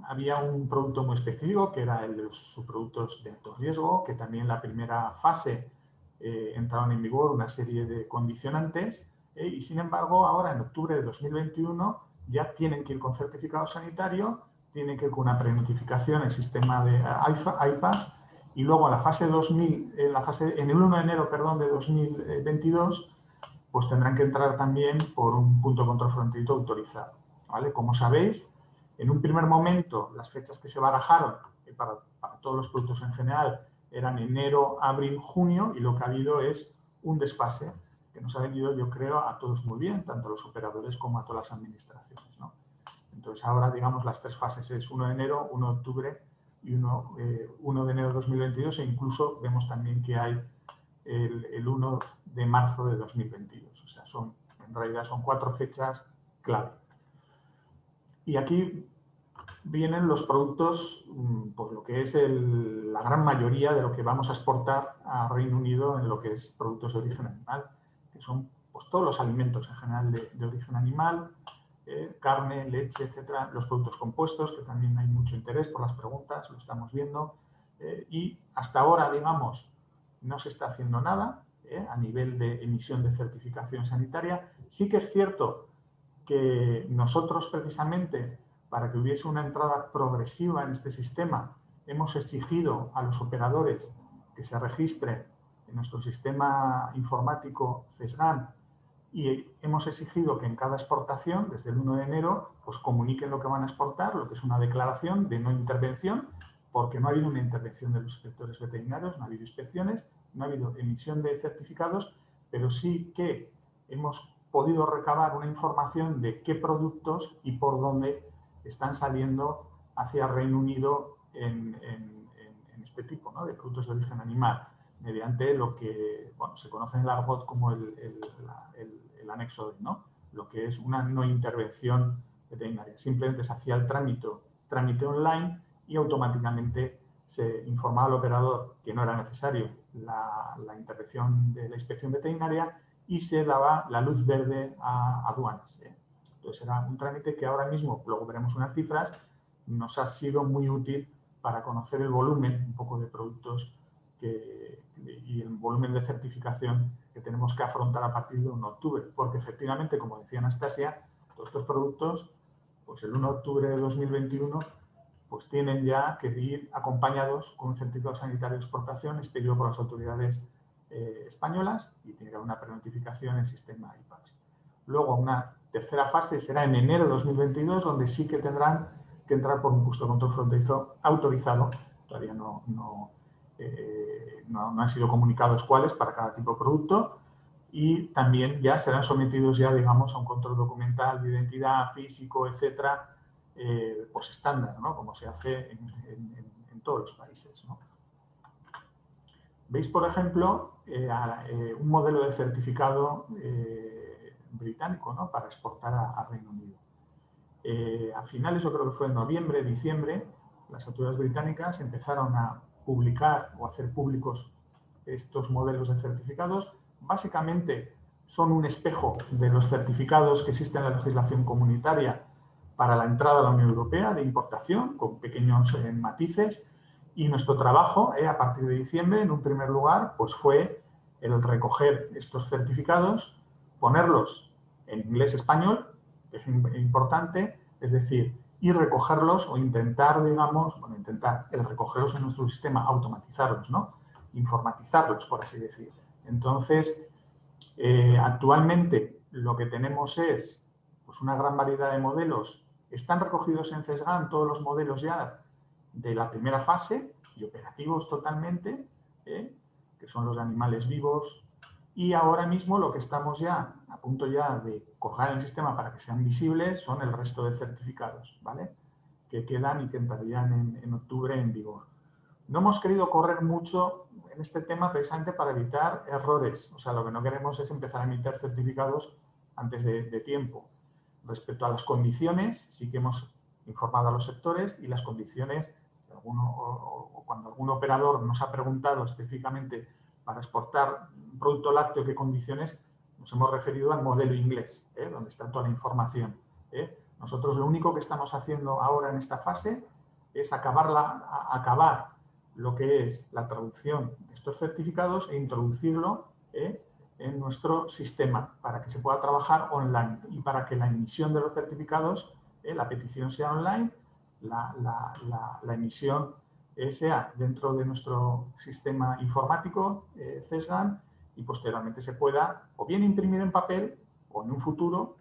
había un producto muy específico, que era el de los subproductos de alto riesgo, que también en la primera fase entraron en vigor una serie de condicionantes y, sin embargo, ahora en octubre de 2021 ya tienen que ir con certificado sanitario, tienen que ir con una prenotificación en el sistema de IPAS, y luego en la fase 2000, en el 1 de enero, perdón, de 2022, pues tendrán que entrar también por un punto de control fronterizo autorizado, ¿vale? Como sabéis, en un primer momento las fechas que se barajaron para todos los productos en general eran enero, abril, junio, y lo que ha habido es un desfase que nos ha venido, yo creo, a todos muy bien, tanto a los operadores como a todas las administraciones, ¿no? Entonces ahora, digamos, las tres fases es 1 de enero, 1 de octubre y 1 de enero de 2022, e incluso vemos también que hay el 1 de marzo de 2022. O sea, en realidad son 4 fechas clave. Y aquí vienen los productos, pues lo que es la gran mayoría de lo que vamos a exportar a Reino Unido en lo que es productos de origen animal, que son pues, todos los alimentos en general de origen animal, carne, leche, etcétera, los productos compuestos, que también hay mucho interés por las preguntas, lo estamos viendo, y hasta ahora, digamos, no se está haciendo nada a nivel de emisión de certificación sanitaria. Sí que es cierto que nosotros, precisamente, para que hubiese una entrada progresiva en este sistema, hemos exigido a los operadores que se registren en nuestro sistema informático CESGAN, y hemos exigido que en cada exportación, desde el 1 de enero, pues comuniquen lo que van a exportar, lo que es una declaración de no intervención, porque no ha habido una intervención de los inspectores veterinarios, no ha habido inspecciones, no ha habido emisión de certificados, pero sí que hemos podido recabar una información de qué productos y por dónde están saliendo hacia Reino Unido en este tipo, ¿no?, de productos de origen animal, mediante lo que se conoce en el argot como el anexo D, ¿no?, lo que es una no intervención veterinaria. Simplemente se hacía el trámite online y automáticamente se informaba al operador que no era necesario la intervención de la inspección veterinaria y se daba la luz verde a aduanas. Entonces era un trámite que ahora mismo, luego veremos unas cifras, nos ha sido muy útil para conocer el volumen un poco de productos y el volumen de certificación que tenemos que afrontar a partir de 1 de octubre, porque efectivamente, como decía Anastasia, todos estos productos, pues el 1 de octubre de 2021, pues tienen ya que ir acompañados con un certificado sanitario de exportación expedido por las autoridades españolas, y tiene que haber una prenotificación en el sistema IPAS. Luego, una tercera fase será en enero de 2022, donde sí que tendrán que entrar por un puesto de control fronterizo autorizado. Todavía no han sido comunicados cuáles para cada tipo de producto, y también ya serán sometidos ya, digamos, a un control documental de identidad, físico, etcétera, pues estándar, ¿no?, como se hace en todos los países, ¿no? Veis, por ejemplo, un modelo de certificado británico, ¿no?, para exportar a Reino Unido. A finales, yo creo que fue en noviembre, diciembre, las autoridades británicas empezaron a publicar o hacer públicos estos modelos de certificados. Básicamente son un espejo de los certificados que existen en la legislación comunitaria para la entrada a la Unión Europea de importación, con pequeños matices. Y nuestro trabajo, a partir de diciembre, en un primer lugar, pues fue el recoger estos certificados, ponerlos en inglés-español, que es importante, es decir, y recogerlos o intentar, digamos, el recogerlos en nuestro sistema, automatizarlos, ¿no?, informatizarlos, por así decir. Entonces, actualmente lo que tenemos es pues, una gran variedad de modelos. Están recogidos en CESGAN todos los modelos ya de la primera fase y operativos totalmente, que son los de animales vivos, y ahora mismo lo que estamos ya a punto ya de coger en el sistema para que sean visibles son el resto de certificados, ¿vale?, que quedan y que entrarían en octubre en vigor. No hemos querido correr mucho en este tema precisamente para evitar errores. O sea, lo que no queremos es empezar a emitir certificados antes de tiempo. Respecto a las condiciones, sí que hemos informado a los sectores, y las condiciones, cuando algún operador nos ha preguntado específicamente para exportar un producto lácteo, qué condiciones, nos hemos referido al modelo inglés, donde está toda la información. Nosotros lo único que estamos haciendo ahora en esta fase es acabar lo que es la traducción de estos certificados e introducirlo en nuestro sistema para que se pueda trabajar online y para que la emisión de los certificados, la petición sea online, la emisión sea dentro de nuestro sistema informático, CESGAN, y posteriormente se pueda o bien imprimir en papel o en un futuro,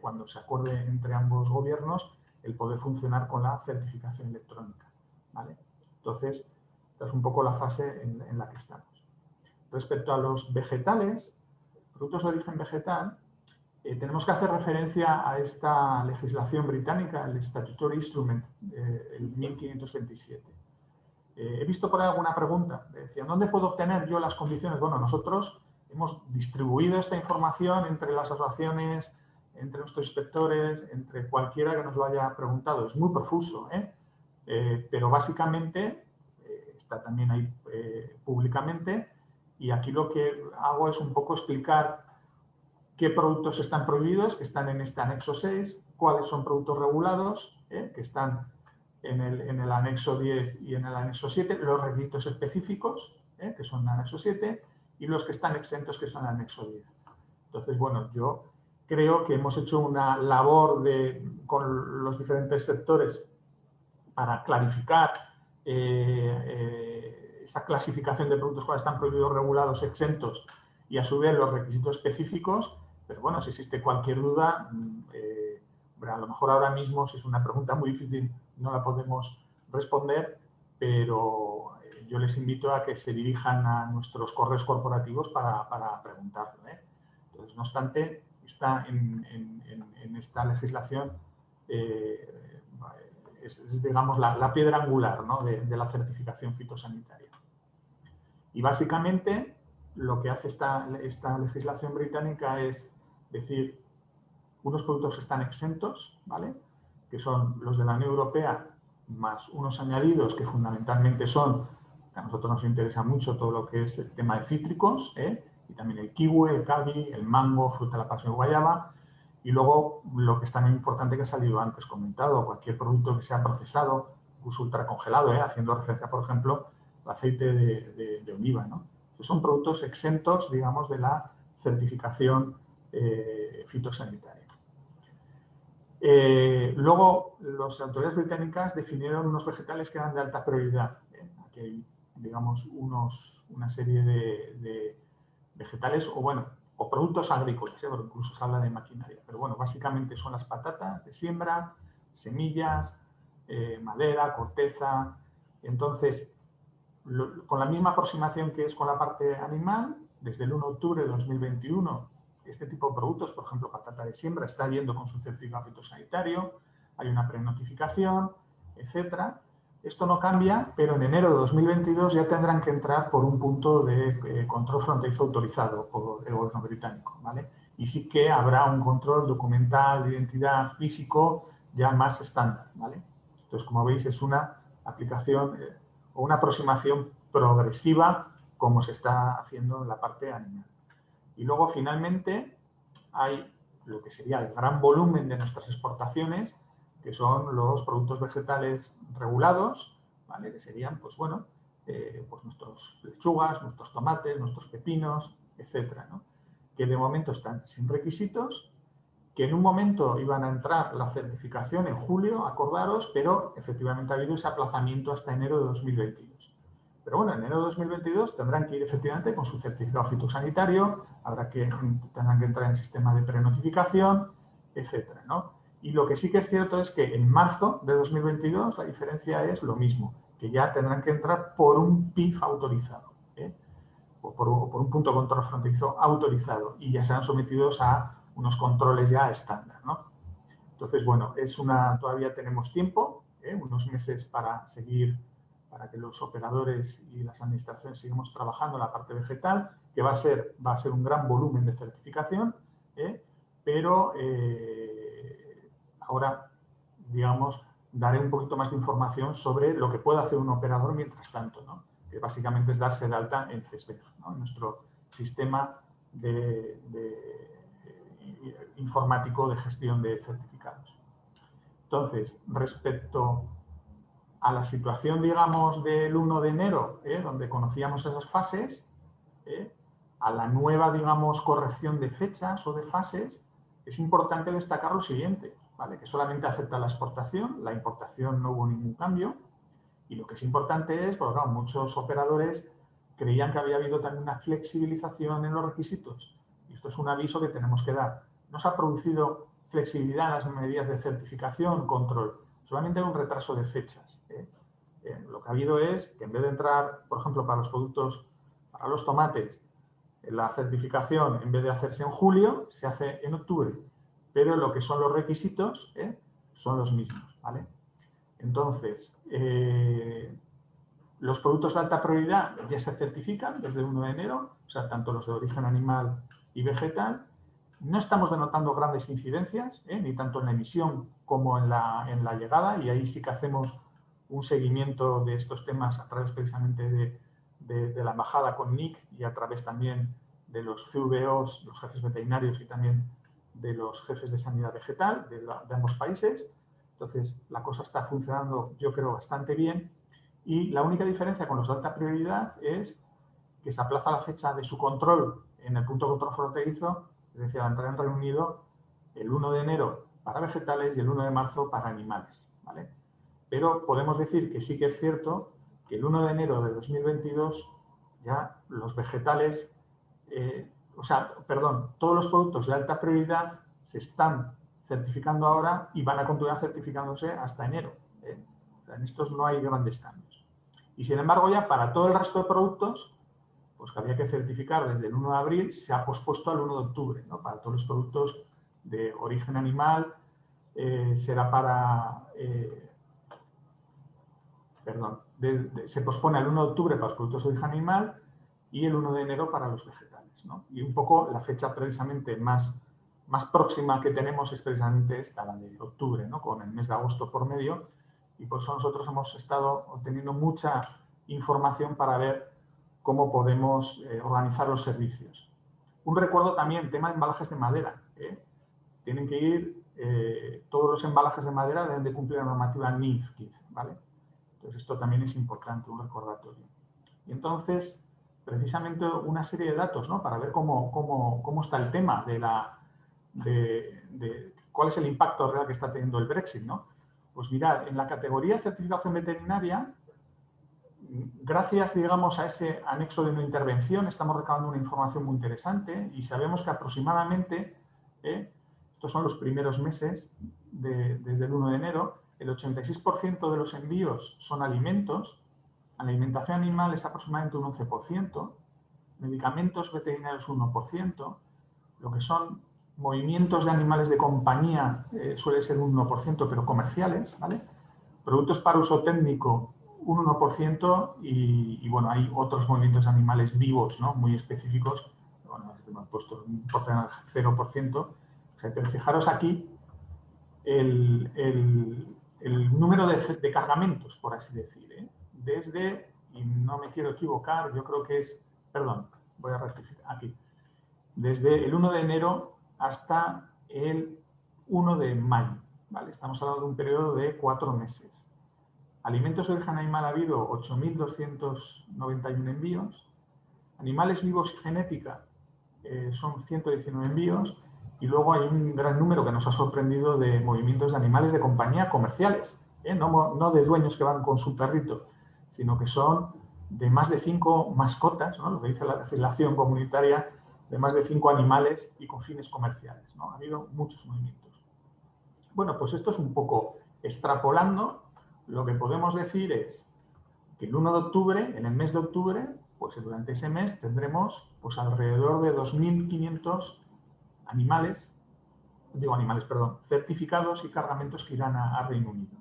cuando se acuerde entre ambos gobiernos, el poder funcionar con la certificación electrónica, ¿vale? Entonces, esta es un poco la fase en la que estamos. Respecto a los vegetales, productos de origen vegetal, tenemos que hacer referencia a esta legislación británica, el Statutory Instrument, el 1527. He visto por ahí alguna pregunta, decían, ¿dónde puedo obtener yo las condiciones? Bueno, nosotros hemos distribuido esta información entre las asociaciones, entre nuestros inspectores, entre cualquiera que nos lo haya preguntado. Es muy profuso, pero básicamente está también ahí públicamente, y aquí lo que hago es un poco explicar qué productos están prohibidos, que están en este anexo 6, cuáles son productos regulados, que están en el anexo 10 y en el anexo 7, los requisitos específicos, que son en el anexo 7, y los que están exentos, que son en el anexo 10. Entonces, bueno, yo creo que hemos hecho una labor con los diferentes sectores para clarificar esa clasificación de productos cuáles están prohibidos, regulados, exentos, y a su vez los requisitos específicos. Pero bueno, si existe cualquier duda, a lo mejor ahora mismo, si es una pregunta muy difícil, no la podemos responder, pero yo les invito a que se dirijan a nuestros correos corporativos para preguntarlo. Entonces, no obstante, está en esta legislación, es digamos, la piedra angular, ¿no?, de la certificación fitosanitaria. Y básicamente lo que hace esta legislación británica es decir, unos productos que están exentos, ¿vale?, que son los de la Unión Europea, más unos añadidos que fundamentalmente son, que a nosotros nos interesa mucho todo lo que es el tema de cítricos, y también el kiwi, el cabi, el mango, fruta de la pasión guayaba, y luego lo que es también importante que ha salido antes comentado, cualquier producto que sea procesado, incluso ultracongelado, haciendo referencia, por ejemplo, al aceite de oliva, ¿no? Entonces, son productos exentos, digamos, de la certificación fitosanitaria. Luego, las autoridades británicas definieron unos vegetales que eran de alta prioridad. Aquí hay, digamos, una serie de vegetales o productos agrícolas, porque incluso se habla de maquinaria. Pero bueno, básicamente son las patatas de siembra, semillas, madera, corteza. Entonces, con la misma aproximación que es con la parte animal, desde el 1 de octubre de 2021, este tipo de productos, por ejemplo, patata de siembra, está yendo con su certificado fitosanitario, hay una prenotificación, etc. Esto no cambia, pero en enero de 2022 ya tendrán que entrar por un punto de control fronterizo autorizado por el gobierno británico, ¿vale? Y sí que habrá un control documental, de identidad, físico, ya más estándar, ¿vale? Entonces, como veis, es una aplicación o una aproximación progresiva como se está haciendo en la parte animal. Y luego, finalmente, hay lo que sería el gran volumen de nuestras exportaciones, que son los productos vegetales regulados, ¿vale?, que serían, pues bueno, pues nuestras lechugas, nuestros tomates, nuestros pepinos, etcétera, ¿no?, que de momento están sin requisitos, que en un momento iban a entrar la certificación en julio, acordaros, pero efectivamente ha habido ese aplazamiento hasta enero de 2022. Pero bueno, en enero de 2022 tendrán que ir efectivamente con su certificado fitosanitario, tendrán que entrar en el sistema de prenotificación, etcétera, ¿no? Y lo que sí que es cierto es que en marzo de 2022 la diferencia es lo mismo, que ya tendrán que entrar por un PIF autorizado, o por un punto de control fronterizo autorizado, y ya serán sometidos a unos controles ya estándar, ¿no? Entonces, bueno, todavía tenemos tiempo, unos meses para seguir, para que los operadores y las administraciones sigamos trabajando en la parte vegetal, que va a ser un gran volumen de certificación, pero ahora, digamos, daré un poquito más de información sobre lo que puede hacer un operador mientras tanto, ¿no?, que básicamente es darse de alta en CESBEG, ¿no?, en nuestro sistema informático de gestión de certificados. Entonces, respecto a la situación, digamos, del 1 de enero, donde conocíamos esas fases, a la nueva, digamos, corrección de fechas o de fases, es importante destacar lo siguiente, ¿vale? Que solamente afecta a la exportación, la importación no hubo ningún cambio, y lo que es importante es, porque claro, muchos operadores creían que había habido también una flexibilización en los requisitos, y esto es un aviso que tenemos que dar. No se ha producido flexibilidad en las medidas de certificación, control, solamente hay un retraso de fechas. Lo que ha habido es que en vez de entrar, por ejemplo, para los productos, para los tomates, la certificación, en vez de hacerse en julio, se hace en octubre, pero lo que son los requisitos son los mismos, ¿vale? Entonces, los productos de alta prioridad ya se certifican desde el 1 de enero, o sea, tanto los de origen animal y vegetal. No estamos denotando grandes incidencias, ni tanto en la emisión como en la llegada, y ahí sí que hacemos un seguimiento de estos temas a través precisamente de la Embajada con NIC y a través también de los CVOs, los jefes veterinarios y también de los jefes de sanidad vegetal de ambos países. Entonces, la cosa está funcionando, yo creo, bastante bien. Y la única diferencia con los de alta prioridad es que se aplaza la fecha de su control en el punto de control fronterizo, es decir, al entrar en Reino Unido, el 1 de enero para vegetales y el 1 de marzo para animales, ¿vale? Pero podemos decir que sí que es cierto que el 1 de enero de 2022 ya los vegetales, todos los productos de alta prioridad se están certificando ahora y van a continuar certificándose hasta enero. O sea, en estos no hay grandes cambios. Y sin embargo, ya para todo el resto de productos, pues que había que certificar desde el 1 de abril, se ha pospuesto al 1 de octubre, ¿no? Para todos los productos de origen animal, será para... se pospone al 1 de octubre para los productos de origen animal y el 1 de enero para los vegetales, ¿no? Y un poco la fecha precisamente más próxima que tenemos es precisamente esta, la de octubre, ¿no? Con el mes de agosto por medio, y por eso nosotros hemos estado obteniendo mucha información para ver cómo podemos organizar los servicios. Un recuerdo también, tema de embalajes de madera. Tienen que ir, todos los embalajes de madera deben de cumplir la normativa NIF 15, ¿vale? Entonces esto también es importante, un recordatorio. Y entonces, precisamente una serie de datos, ¿no? Para ver cómo está el tema de cuál es el impacto real que está teniendo el Brexit, ¿no? Pues mirad, en la categoría de certificación veterinaria, gracias, digamos, a ese anexo de una intervención, estamos recabando una información muy interesante y sabemos que aproximadamente, estos son los primeros meses desde el 1 de enero, el 86% de los envíos son alimentos, alimentación animal es aproximadamente un 11%, medicamentos veterinarios un 1%, lo que son movimientos de animales de compañía suele ser un 1%, pero comerciales, ¿vale? Productos para uso técnico un 1% y bueno, hay otros movimientos de animales vivos, ¿no? Muy específicos, bueno, hemos puesto un porcentaje 0%, pero fijaros aquí el número de cargamentos, por así decir, desde, y no me quiero equivocar, yo creo que es, perdón, voy a rectificar aquí, desde el 1 de enero hasta el 1 de mayo, ¿vale? Estamos hablando de un periodo de 4 meses. Alimentos de origen animal ha habido 8.291 envíos, animales vivos y genética son 119 envíos, y luego hay un gran número que nos ha sorprendido de movimientos de animales de compañía comerciales, no de dueños que van con su perrito, sino que son de más de 5 mascotas, ¿no? Lo que dice la legislación comunitaria, de más de 5 animales y con fines comerciales, ¿no? Ha habido muchos movimientos. Bueno, pues esto es un poco extrapolando. Lo que podemos decir es que el 1 de octubre, en el mes de octubre, pues durante ese mes tendremos pues alrededor de 2.500 certificados y cargamentos que irán a Reino Unido.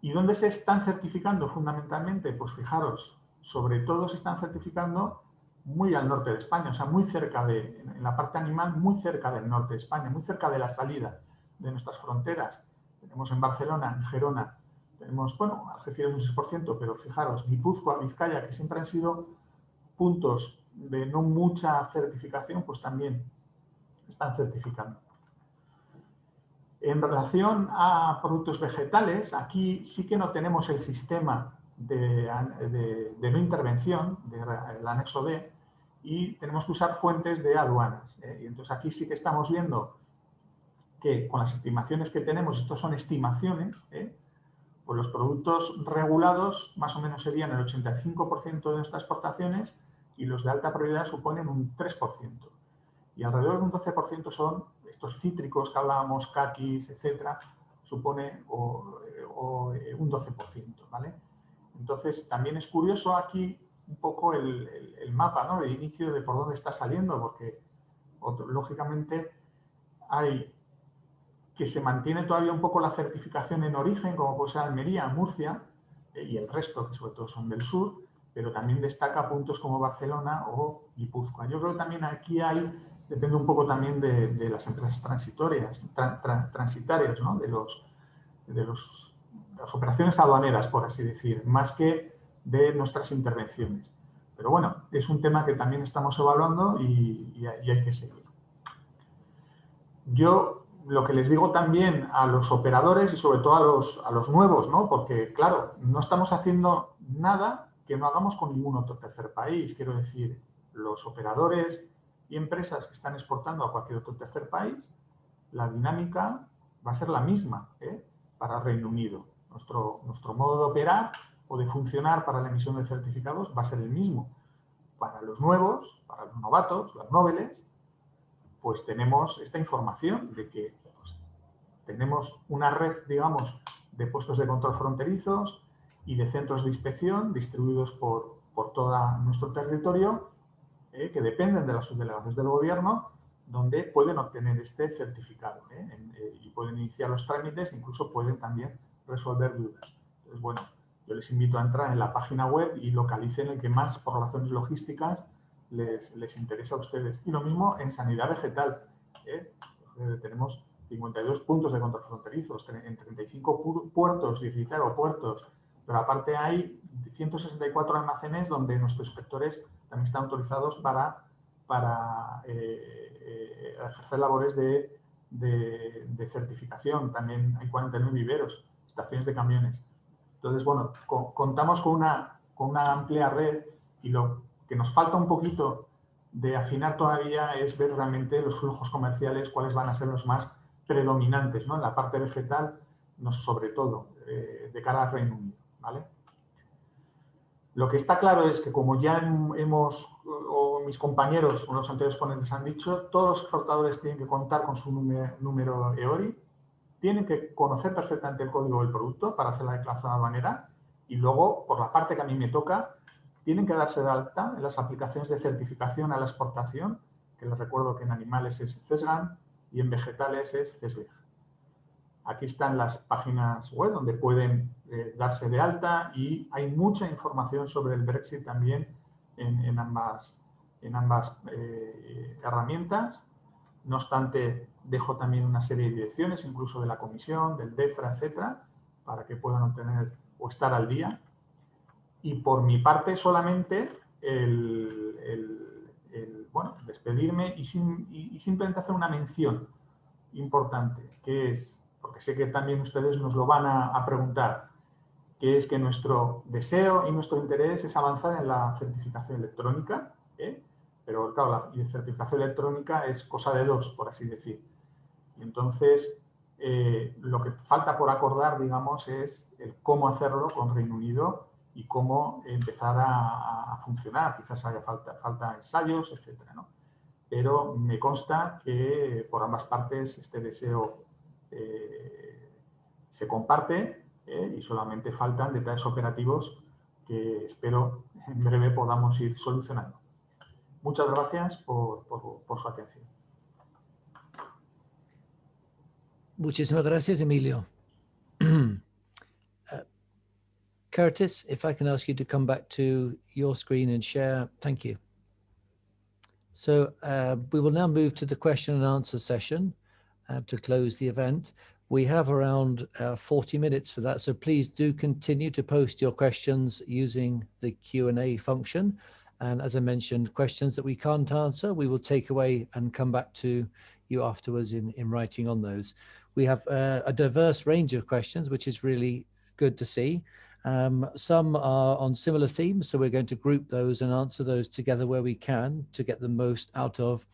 ¿Y dónde se están certificando fundamentalmente? Pues fijaros, sobre todo se están certificando muy al norte de España, o sea, muy cerca en la parte animal, muy cerca del norte de España, muy cerca de la salida de nuestras fronteras. Tenemos en Barcelona, en Gerona, tenemos, bueno, Algeciras un 6%, pero fijaros, Guipúzcoa, Vizcaya, que siempre han sido puntos de no mucha certificación, pues también están certificando. En relación a productos vegetales, aquí sí que no tenemos el sistema de no intervención, del anexo D, y tenemos que usar fuentes de aduanas. Y entonces aquí sí que estamos viendo que con las estimaciones que tenemos, estos son estimaciones, pues los productos regulados más o menos serían el 85% de nuestras exportaciones y los de alta prioridad suponen un 3%. Y alrededor de un 12% son estos cítricos que hablábamos, caquis, etcétera, supone un 12%, ¿vale? Entonces, también es curioso aquí un poco el mapa, ¿no? El inicio de por dónde está saliendo, porque lógicamente hay que se mantiene todavía un poco la certificación en origen, como puede ser Almería, Murcia, y el resto, que sobre todo son del sur, pero también destaca puntos como Barcelona o Guipúzcoa. Yo creo que también aquí depende un poco también de las empresas transitarias, ¿no? de las operaciones aduaneras, por así decir, más que de nuestras intervenciones. Pero bueno, es un tema que también estamos evaluando y hay que seguir. Yo lo que les digo también a los operadores y sobre todo a los nuevos, ¿no? Porque, claro, no estamos haciendo nada que no hagamos con ningún otro tercer país. Quiero decir, los operadores y empresas que están exportando a cualquier otro tercer país, la dinámica va a ser la misma para Reino Unido. Nuestro modo de operar o de funcionar para la emisión de certificados va a ser el mismo. Para los nuevos, para los novatos, los noveles, pues tenemos esta información de que pues, tenemos una red, digamos, de puestos de control fronterizos y de centros de inspección distribuidos por todo nuestro territorio que dependen de las subdelegaciones del gobierno, donde pueden obtener este certificado y pueden iniciar los trámites, incluso pueden también resolver dudas. Entonces, bueno, yo les invito a entrar en la página web y localicen el que más, por razones logísticas, les interesa a ustedes. Y lo mismo en sanidad vegetal. Tenemos 52 puntos de control fronterizos, en 35 puertos, 17 aeropuertos, pero aparte hay 164 almacenes donde nuestros inspectores también están autorizados para ejercer labores de certificación. También hay 49 viveros, estaciones de camiones. Entonces, bueno, contamos con una amplia red y lo que nos falta un poquito de afinar todavía es ver realmente los flujos comerciales, cuáles van a ser los más predominantes, ¿no? En la parte vegetal, sobre todo, de cara al Reino Unido, ¿vale? Lo que está claro es que, como ya mis compañeros o los anteriores ponentes han dicho, todos los exportadores tienen que contar con su número EORI, tienen que conocer perfectamente el código del producto para hacer la declaración aduanera y luego, por la parte que a mí me toca, tienen que darse de alta en las aplicaciones de certificación a la exportación, que les recuerdo que en animales es CESGAN y en vegetales es CESVEG. Aquí están las páginas web donde pueden darse de alta y hay mucha información sobre el Brexit también en ambas herramientas. No obstante, dejo también una serie de direcciones, incluso de la comisión, del DEFRA, etcétera, para que puedan obtener o estar al día. Y por mi parte solamente bueno, despedirme y simplemente hacer una mención importante, que es, porque sé que también ustedes nos lo van a preguntar, que es que nuestro deseo y nuestro interés es avanzar en la certificación electrónica, pero claro, la certificación electrónica es cosa de dos, por así decir. Y entonces, lo que falta por acordar, digamos, es el cómo hacerlo con Reino Unido y cómo empezar a funcionar. Quizás haya falta ensayos, etcétera, ¿no? Pero me consta que por ambas partes este deseo se comparte y solamente faltan detalles operativos que espero en breve podamos ir solucionando. Muchas gracias por su atención. Muchísimas gracias, Emilio. Curtis, if I can ask you to come back to your screen and share. Thank you. So we will now move to the question and answer session to close the event. We have around 40 minutes for that, so please do continue to post your questions using the Q&A function. And as I mentioned, questions that we can't answer, we will take away and come back to you afterwards in writing on those. We have a diverse range of questions, which is really good to see. Some are on similar themes, so we're going to group those and answer those together where we can to get the most out of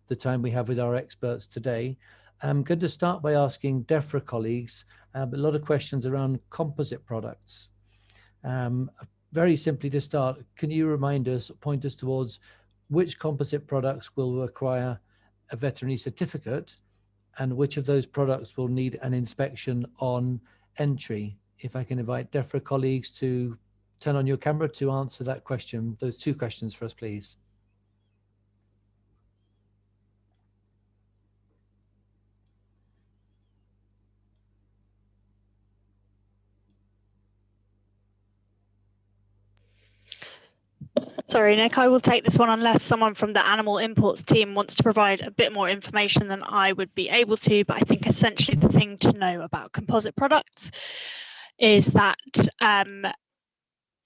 the time we have with our experts today. I'm going to start by asking DEFRA colleagues a lot of questions around composite products. Very simply to start, can you remind us, point us towards which composite products will require a veterinary certificate and which of those products will need an inspection on entry? If I can invite DEFRA colleagues to turn on your camera to answer that question, those two questions for us, please. Sorry, Nick, I will take this one unless someone from the animal imports team wants to provide a bit more information than I would be able to. But I think essentially the thing to know about composite products is that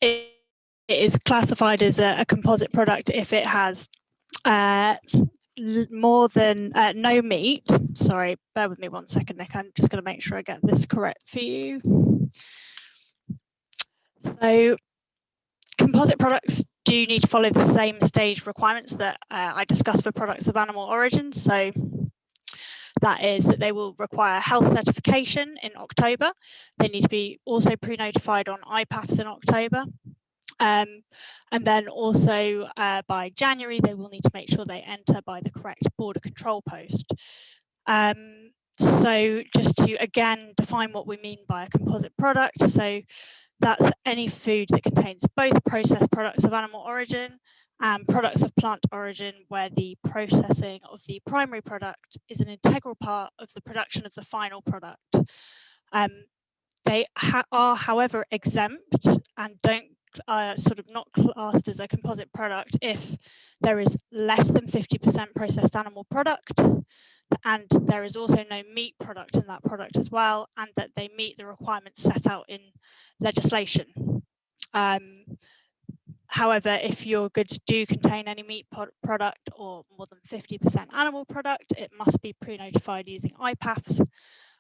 it is classified as a composite product if it has more than no meat. Sorry, bear with me 1 second, Nick. I'm just going to make sure I get this correct for you. So composite products do need to follow the same stage requirements that I discussed for products of animal origin. So that is that they will require health certification in October. They need to be also pre-notified on IPAFs in October. And then also by January, they will need to make sure they enter by the correct border control post. So just to, again, define what we mean by a composite product. So that's any food that contains both processed products of animal origin and products of plant origin, where the processing of the primary product is an integral part of the production of the final product. They are, however, exempt and don't sort of not classed as a composite product if there is less than 50% processed animal product, and there is also no meat product in that product as well, and that they meet the requirements set out in legislation. However, if your goods do contain any meat product or more than 50% animal product, it must be pre-notified using IPAFs,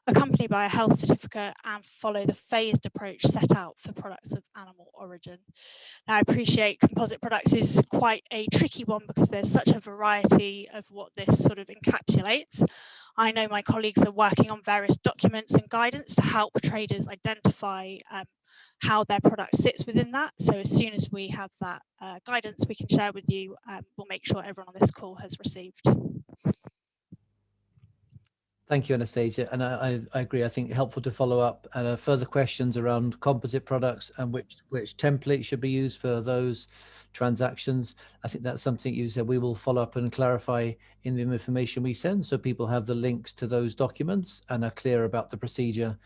accompanied by a health certificate, and follow the phased approach set out for products of animal origin. Now, I appreciate composite products is quite a tricky one because there's such a variety of what this sort of encapsulates. I know my colleagues are working on various documents and guidance to help traders identify how their product sits within that. So as soon as we have that guidance we can share with you, we'll make sure everyone on this call has received. Thank you, Anastasia. And I agree. I think helpful to follow up further questions around composite products and which template should be used for those transactions. I think that's something you said we will follow up and clarify in the information we send, so people have the links to those documents and are clear about the procedure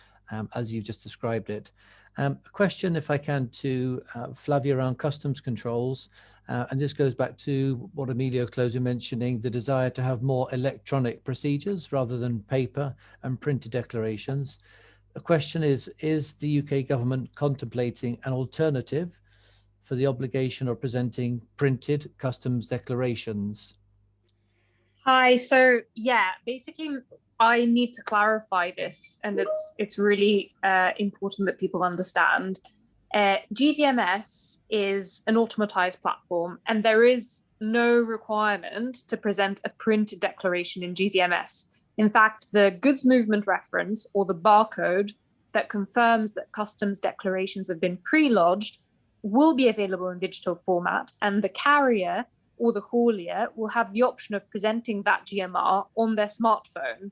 as you've just described it. A question, if I can, to Flavia around customs controls. And this goes back to what Emilio closed in mentioning, the desire to have more electronic procedures rather than paper and printed declarations. The question is the UK government contemplating an alternative for the obligation of presenting printed customs declarations? Hi, so yeah, basically I need to clarify this, and it's really important that people understand. GVMS is an automatized platform, and there is no requirement to present a printed declaration in GVMS. In fact, the goods movement reference, or the barcode that confirms that customs declarations have been pre-lodged, will be available in digital format, and the carrier or the haulier will have the option of presenting that GMR on their smartphone.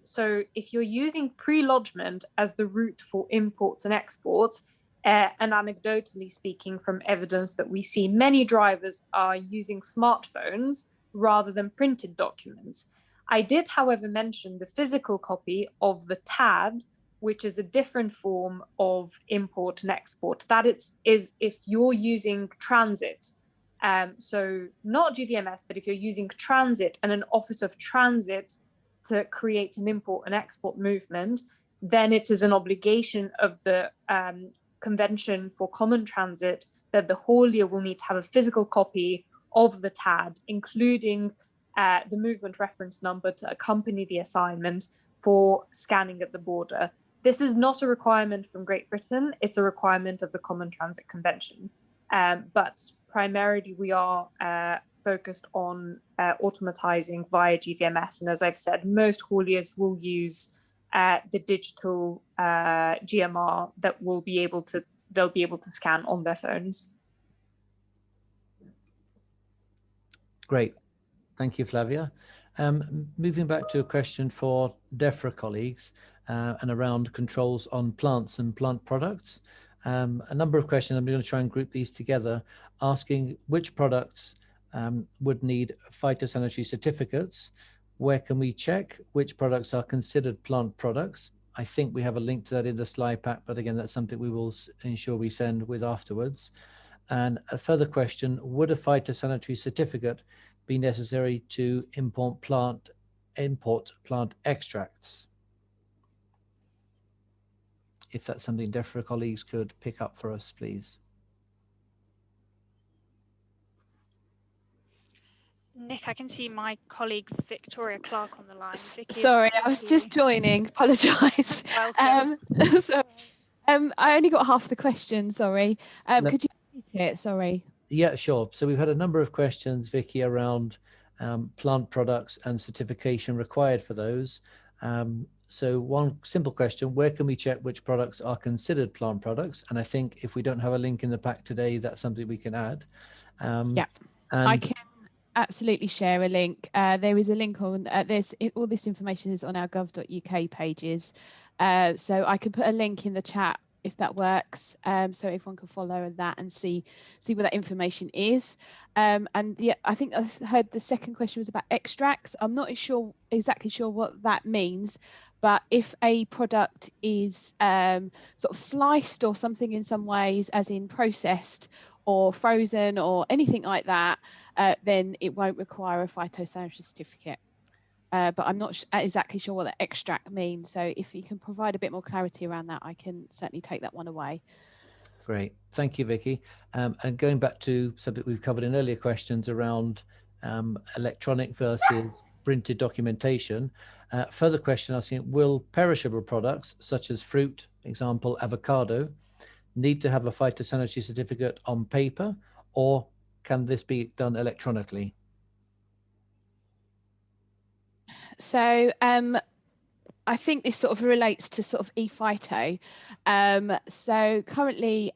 So if you're using pre-lodgement as the route for imports and exports, and anecdotally speaking from evidence that we see, many drivers are using smartphones rather than printed documents. I did, however, mention the physical copy of the TAD, which is a different form of import and export. That is if you're using transit. So not GVMS, but if you're using transit and an office of transit to create an import and export movement, then it is an obligation of the Convention for Common Transit that the haulier will need to have a physical copy of the TAD, including the movement reference number to accompany the assignment for scanning at the border. This is not a requirement from Great Britain, it's a requirement of the Common Transit Convention. But primarily we are focused on automatizing via GVMS. And as I've said, most hauliers will use the digital GMR that they'll be able to scan on their phones. Great. Thank you, Flavia. Moving back to a question for DEFRA colleagues and around controls on plants and plant products. A number of questions, I'm going to try and group these together, asking which products would need phytosanitary certificates, where can we check which products are considered plant products. I think we have a link to that in the slide pack, but again, that's something we will ensure we send with afterwards. And a further question, would a phytosanitary certificate be necessary to import plant extracts? If that's something DEFRA colleagues could pick up for us, please. Nick, I can see my colleague Victoria Clark on the line. Vicky, sorry, I was just joining. Apologise. Welcome. I only got half the question. Sorry. Could you repeat it? Sorry. Yeah, sure. So we've had a number of questions, Vicky, around plant products and certification required for those. So one simple question, where can we check which products are considered plant products? And I think if we don't have a link in the pack today, that's something we can add. Yeah, I can absolutely share a link. There is a link on all this information is on our gov.uk pages. So I can put a link in the chat if that works, so everyone can follow that and see where that information is. And yeah, I think I heard the second question was about extracts. I'm not exactly sure what that means, but if a product is sort of sliced or something in some ways, as in processed or frozen or anything like that, then it won't require a phytosanitary certificate. But I'm not exactly sure what the extract means. So if you can provide a bit more clarity around that, I can certainly take that one away. Great. Thank you, Vicky. And going back to something we've covered in earlier questions around electronic versus printed documentation, further question asking, will perishable products such as fruit, example, avocado, need to have a phytosanitary certificate on paper, or can this be done electronically? So I think this sort of relates to sort of e-phyto. So currently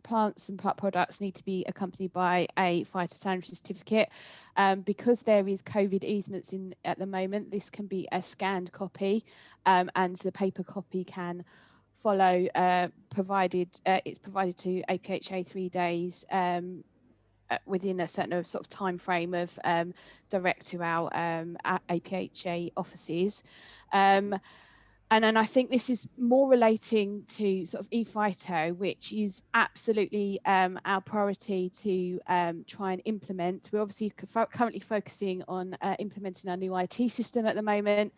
plants and plant products need to be accompanied by a phytosanitary certificate. Because there is COVID easements at the moment, this can be a scanned copy, and the paper copy can follow, provided it's provided to APHA 3 days within a certain sort of time frame of direct to our APHA offices. And then I think this is more relating to sort of e-phyto, which is absolutely our priority to try and implement. We're obviously currently focusing on implementing our new IT system at the moment,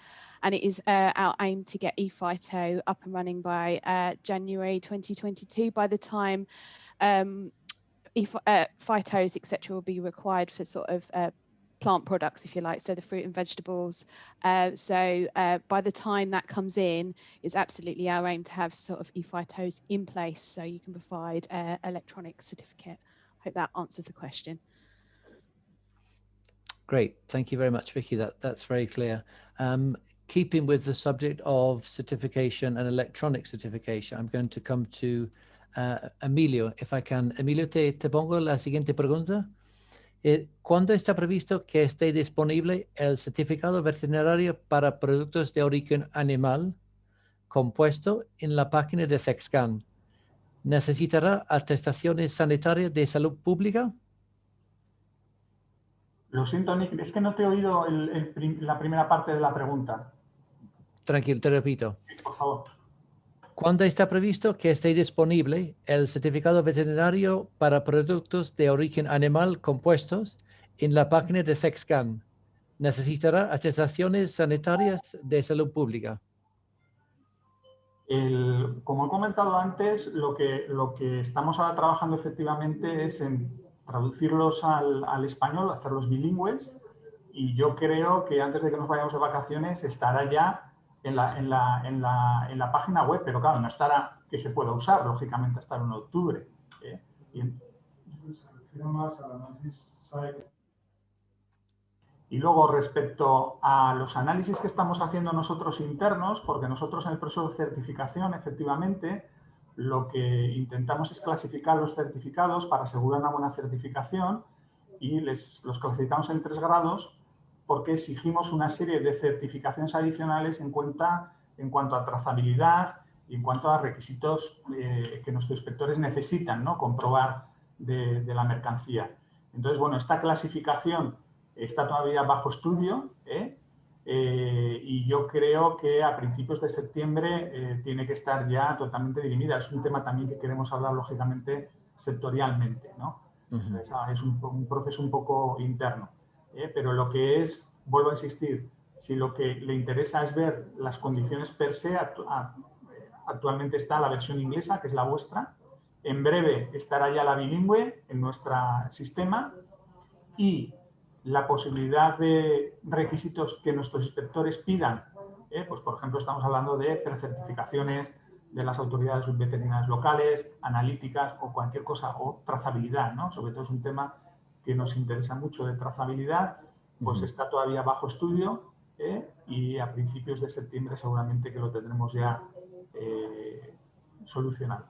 and it is our aim to get e-phyto up and running by January 2022. By the time phytos, etc., will be required for sort of plant products, if you like, so the fruit and vegetables. So by the time that comes in, it's absolutely our aim to have sort of e-phytos in place so you can provide an electronic certificate. I hope that answers the question. Great, thank you very much, Vicky. That's very clear. Keeping with the subject of certification and electronic certification, I'm going to come to Emilio, if I can. Emilio, te pongo la siguiente pregunta. ¿Cuándo está previsto que esté disponible el certificado veterinario para productos de origen animal compuesto en la página de Sexcan? ¿Necesitará atestaciones sanitarias de salud pública? Lo siento, Nick, es que no te he oído la primera parte de la pregunta. Tranquilo, te repito. Sí, por favor. ¿Cuándo está previsto que esté disponible el certificado veterinario para productos de origen animal compuestos en la página de Sexcan? ¿Necesitará atestaciones sanitarias de salud pública? Como he comentado antes, lo que estamos ahora trabajando efectivamente es en traducirlos al español, hacerlos bilingües y yo creo que antes de que nos vayamos de vacaciones estará ya en la página web, pero claro, no estará que se pueda usar, lógicamente, hasta el 1 de octubre. Y luego, respecto a los análisis que estamos haciendo nosotros internos, porque nosotros en el proceso de certificación, efectivamente, lo que intentamos es clasificar los certificados para asegurar una buena certificación y los clasificamos en 3 grados porque exigimos una serie de certificaciones adicionales en cuanto a trazabilidad y en cuanto a requisitos que nuestros inspectores necesitan, ¿no?, comprobar de la mercancía. Entonces, bueno, esta clasificación está todavía bajo estudio, y yo creo que a principios de septiembre tiene que estar ya totalmente dirimida. Es un tema también que queremos hablar, lógicamente, sectorialmente, ¿no? Es un proceso un poco interno. Pero lo que es, vuelvo a insistir, si lo que le interesa es ver las condiciones per se, actualmente está la versión inglesa, que es la vuestra. En breve estará ya la bilingüe en nuestro sistema y la posibilidad de requisitos que nuestros inspectores pidan, pues por ejemplo estamos hablando de precertificaciones de las autoridades veterinarias locales, analíticas o cualquier cosa, o trazabilidad, ¿no? Sobre todo es un tema que nos interesa mucho de trazabilidad, pues está todavía bajo estudio, y a principios de septiembre seguramente que lo tendremos ya solucionado.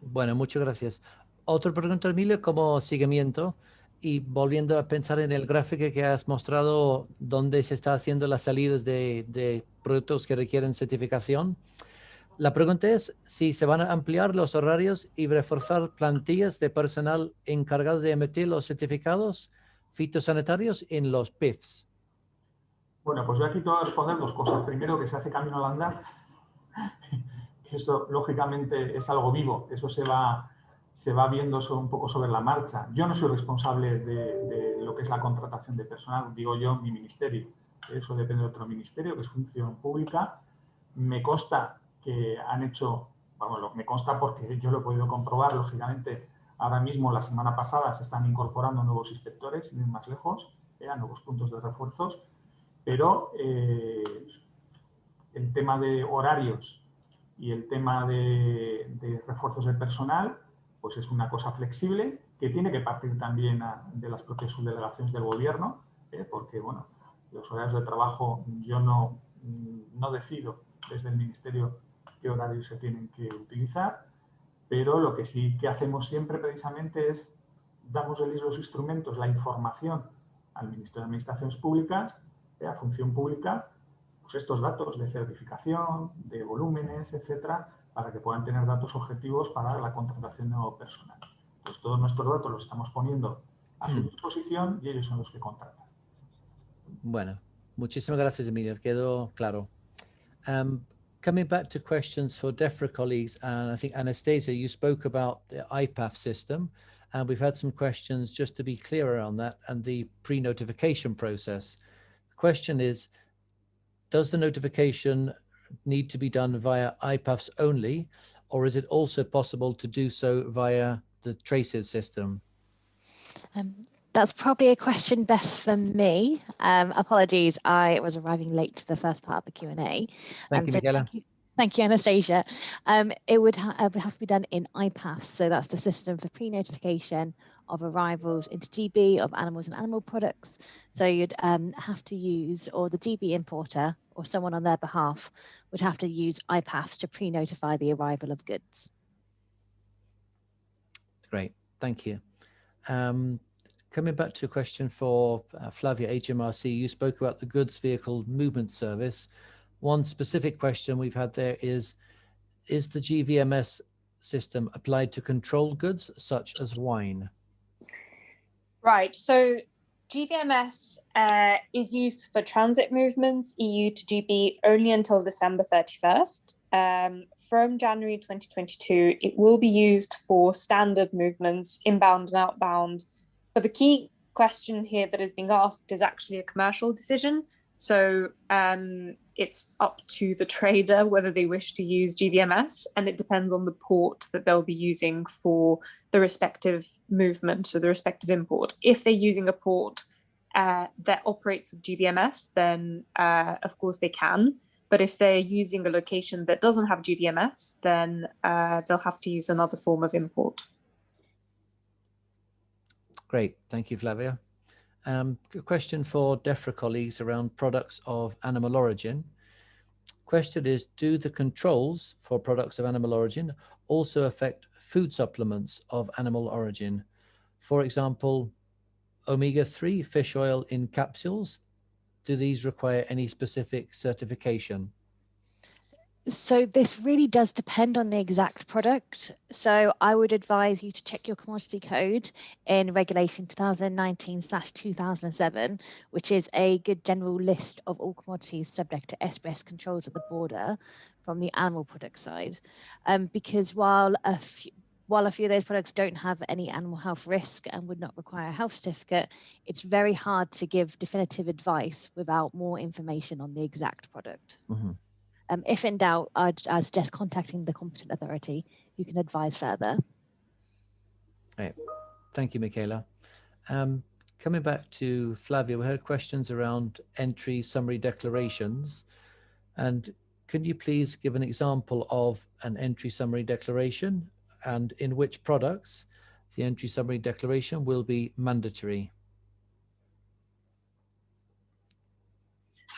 Bueno, muchas gracias. Otra pregunta, Emilio, como seguimiento y volviendo a pensar en el gráfico que has mostrado donde se está haciendo las salidas de productos que requieren certificación. La pregunta es si se van a ampliar los horarios y reforzar plantillas de personal encargado de emitir los certificados fitosanitarios en los PIFs. Bueno, pues yo aquí te voy a responder 2 cosas. Primero, que se hace camino al andar. Eso, lógicamente, es algo vivo. Eso se va viendo un poco sobre la marcha. Yo no soy responsable de lo que es la contratación de personal, digo yo, mi ministerio. Eso depende de otro ministerio, que es función pública. Me consta que han hecho, bueno, me consta porque yo lo he podido comprobar, lógicamente, ahora mismo, la semana pasada, se están incorporando nuevos inspectores, sin ir más lejos, a nuevos puntos de refuerzos, pero el tema de horarios y el tema de refuerzos de personal, pues es una cosa flexible que tiene que partir también de las propias subdelegaciones del gobierno, porque, bueno, los horarios de trabajo yo no decido desde el ministerio qué horarios se tienen que utilizar, pero lo que sí que hacemos siempre precisamente es damos los instrumentos, la información al Ministerio de Administraciones Públicas, a Función Pública, pues estos datos de certificación, de volúmenes, etcétera, para que puedan tener datos objetivos para la contratación de nuevo personal. Pues todos nuestros datos los estamos poniendo a su disposición y ellos son los que contratan. Bueno, muchísimas gracias, Emilio. Quedó claro. Coming back to questions for DEFRA colleagues, and I think Anastasia, you spoke about the IPAF system, and we've had some questions just to be clearer on that and the pre-notification process. The question is, does the notification need to be done via IPAFs only, or is it also possible to do so via the traces system? That's probably a question best for me. Apologies, I was arriving late to the first part of the Q&A. Thank you, Michaela. Thank you, Anastasia. It would have to be done in IPAFs, so that's the system for pre-notification of arrivals into GB of animals and animal products. So you'd have to use, or the GB importer or someone on their behalf would have to use IPAFs to pre-notify the arrival of goods. Great, thank you. Coming back to a question for Flavia, HMRC, you spoke about the goods vehicle movement service. One specific question we've had there is the GVMS system applied to controlled goods such as wine? Right, so GVMS is used for transit movements, EU to GB, only until December 31st. From January 2022, it will be used for standard movements, inbound and outbound. But the key question here that is being asked is actually a commercial decision. So it's up to the trader whether they wish to use GVMS, and it depends on the port that they'll be using for the respective movement or the respective import. If they're using a port that operates with GVMS, then of course they can. But if they're using a location that doesn't have GVMS, then they'll have to use another form of import. Great, thank you, Flavia. A question for DEFRA colleagues around products of animal origin. Question is, do the controls for products of animal origin also affect food supplements of animal origin? For example, omega-3 fish oil in capsules, do these require any specific certification? So this really does depend on the exact product. So I would advise you to check your commodity code in Regulation 2019/2007, which is a good general list of all commodities subject to SBS controls at the border from the animal product side. Because while a few of those products don't have any animal health risk and would not require a health certificate, it's very hard to give definitive advice without more information on the exact product. Mm-hmm. If in doubt, I'd suggest contacting the competent authority who can advise further. Right. Thank you, Michaela. Coming back to Flavia, we had questions around entry summary declarations. And can you please give an example of an entry summary declaration and in which products the entry summary declaration will be mandatory?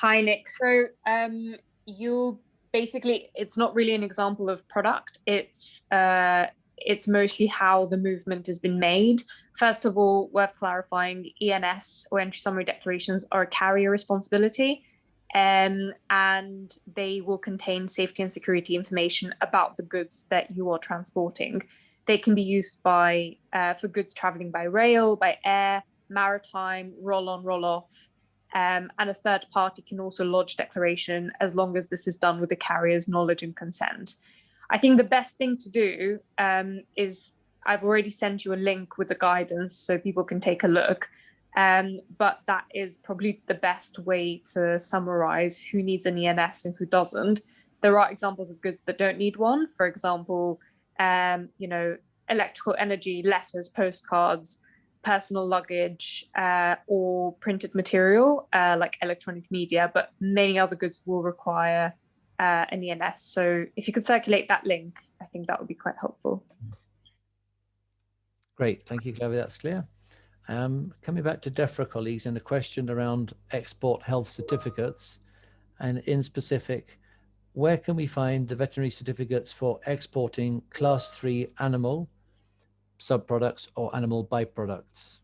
Hi, Nick. So it's not really an example of product. It's mostly how the movement has been made. First of all, worth clarifying, ENS or entry summary declarations are a carrier responsibility, and they will contain safety and security information about the goods that you are transporting. They can be used for goods traveling by rail, by air, maritime, roll-on, roll-off. And a third party can also lodge declaration as long as this is done with the carrier's knowledge and consent. I think the best thing to do is, I've already sent you a link with the guidance so people can take a look. But that is probably the best way to summarize who needs an ENS and who doesn't. There are examples of goods that don't need one. For example, electrical energy, letters, postcards, personal luggage, or printed material like electronic media, but many other goods will require an ENS. So if you could circulate that link, I think that would be quite helpful. Great, thank you, Flavia, that's clear. Coming back to DEFRA colleagues and a question around export health certificates, and in specific, where can we find the veterinary certificates for exporting class 3 animal subproducts or animal byproducts?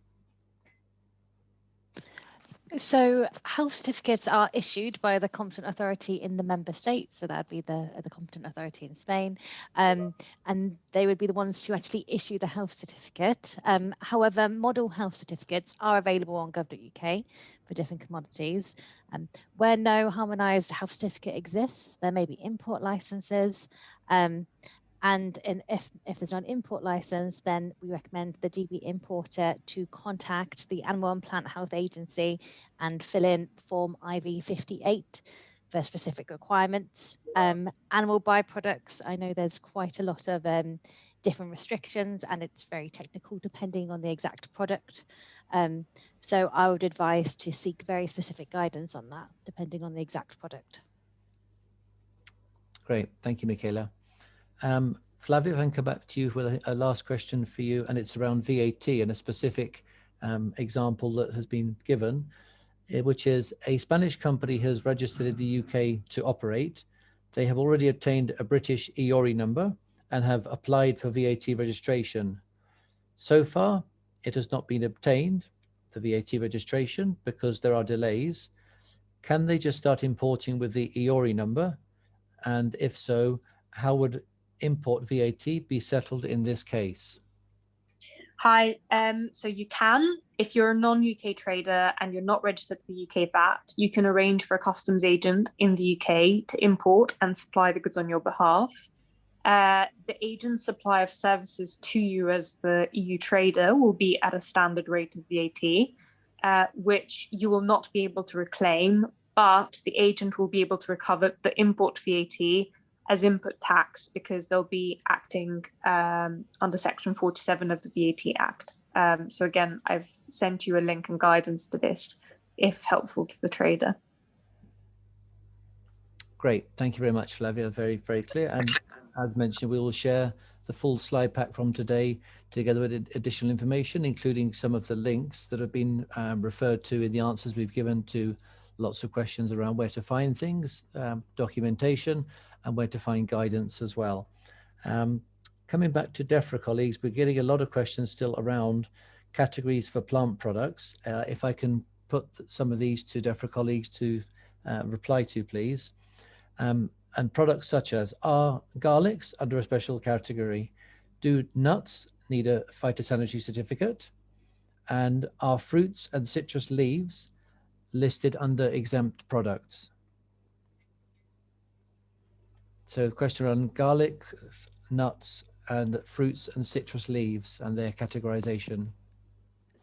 So health certificates are issued by the competent authority in the member state. So that'd be the competent authority in Spain. And they would be the ones to actually issue the health certificate. However, model health certificates are available on gov.uk for different commodities. Where no harmonised health certificate exists, there may be import licenses. And if there's not an import license, then we recommend the GB importer to contact the Animal and Plant Health Agency and fill in Form IV58 for specific requirements. Animal byproducts, I know there's quite a lot of different restrictions and it's very technical depending on the exact product. So I would advise to seek very specific guidance on that, depending on the exact product. Great, thank you, Michaela. Flavia, if I can come back to you with a last question for you, and it's around VAT and a specific example that has been given, which is a Spanish company has registered in the UK to operate. They have already obtained a British EORI number and have applied for VAT registration. So far, it has not been obtained, the VAT registration, because there are delays. Can they just start importing with the EORI number? And if so, how would import VAT be settled in this case? Hi, so you can, if you're a non-UK trader and you're not registered for UK VAT, you can arrange for a customs agent in the UK to import and supply the goods on your behalf. The agent's supply of services to you as the EU trader will be at a standard rate of VAT, which you will not be able to reclaim, but the agent will be able to recover the import VAT as input tax because they'll be acting under Section 47 of the VAT Act. So again, I've sent you a link and guidance to this if helpful to the trader. Great, thank you very much, Flavia. Very, very clear. And as mentioned, we will share the full slide pack from today together with additional information, including some of the links that have been referred to in the answers we've given to lots of questions around where to find things, documentation, and where to find guidance as well. Coming back to DEFRA colleagues, we're getting a lot of questions still around categories for plant products. If I can put some of these to DEFRA colleagues to reply to, please. And products such as, are garlics under a special category? Do nuts need a phytosanitary certificate? And are fruits and citrus leaves listed under exempt products? So question on garlic, nuts, and fruits and citrus leaves and their categorization.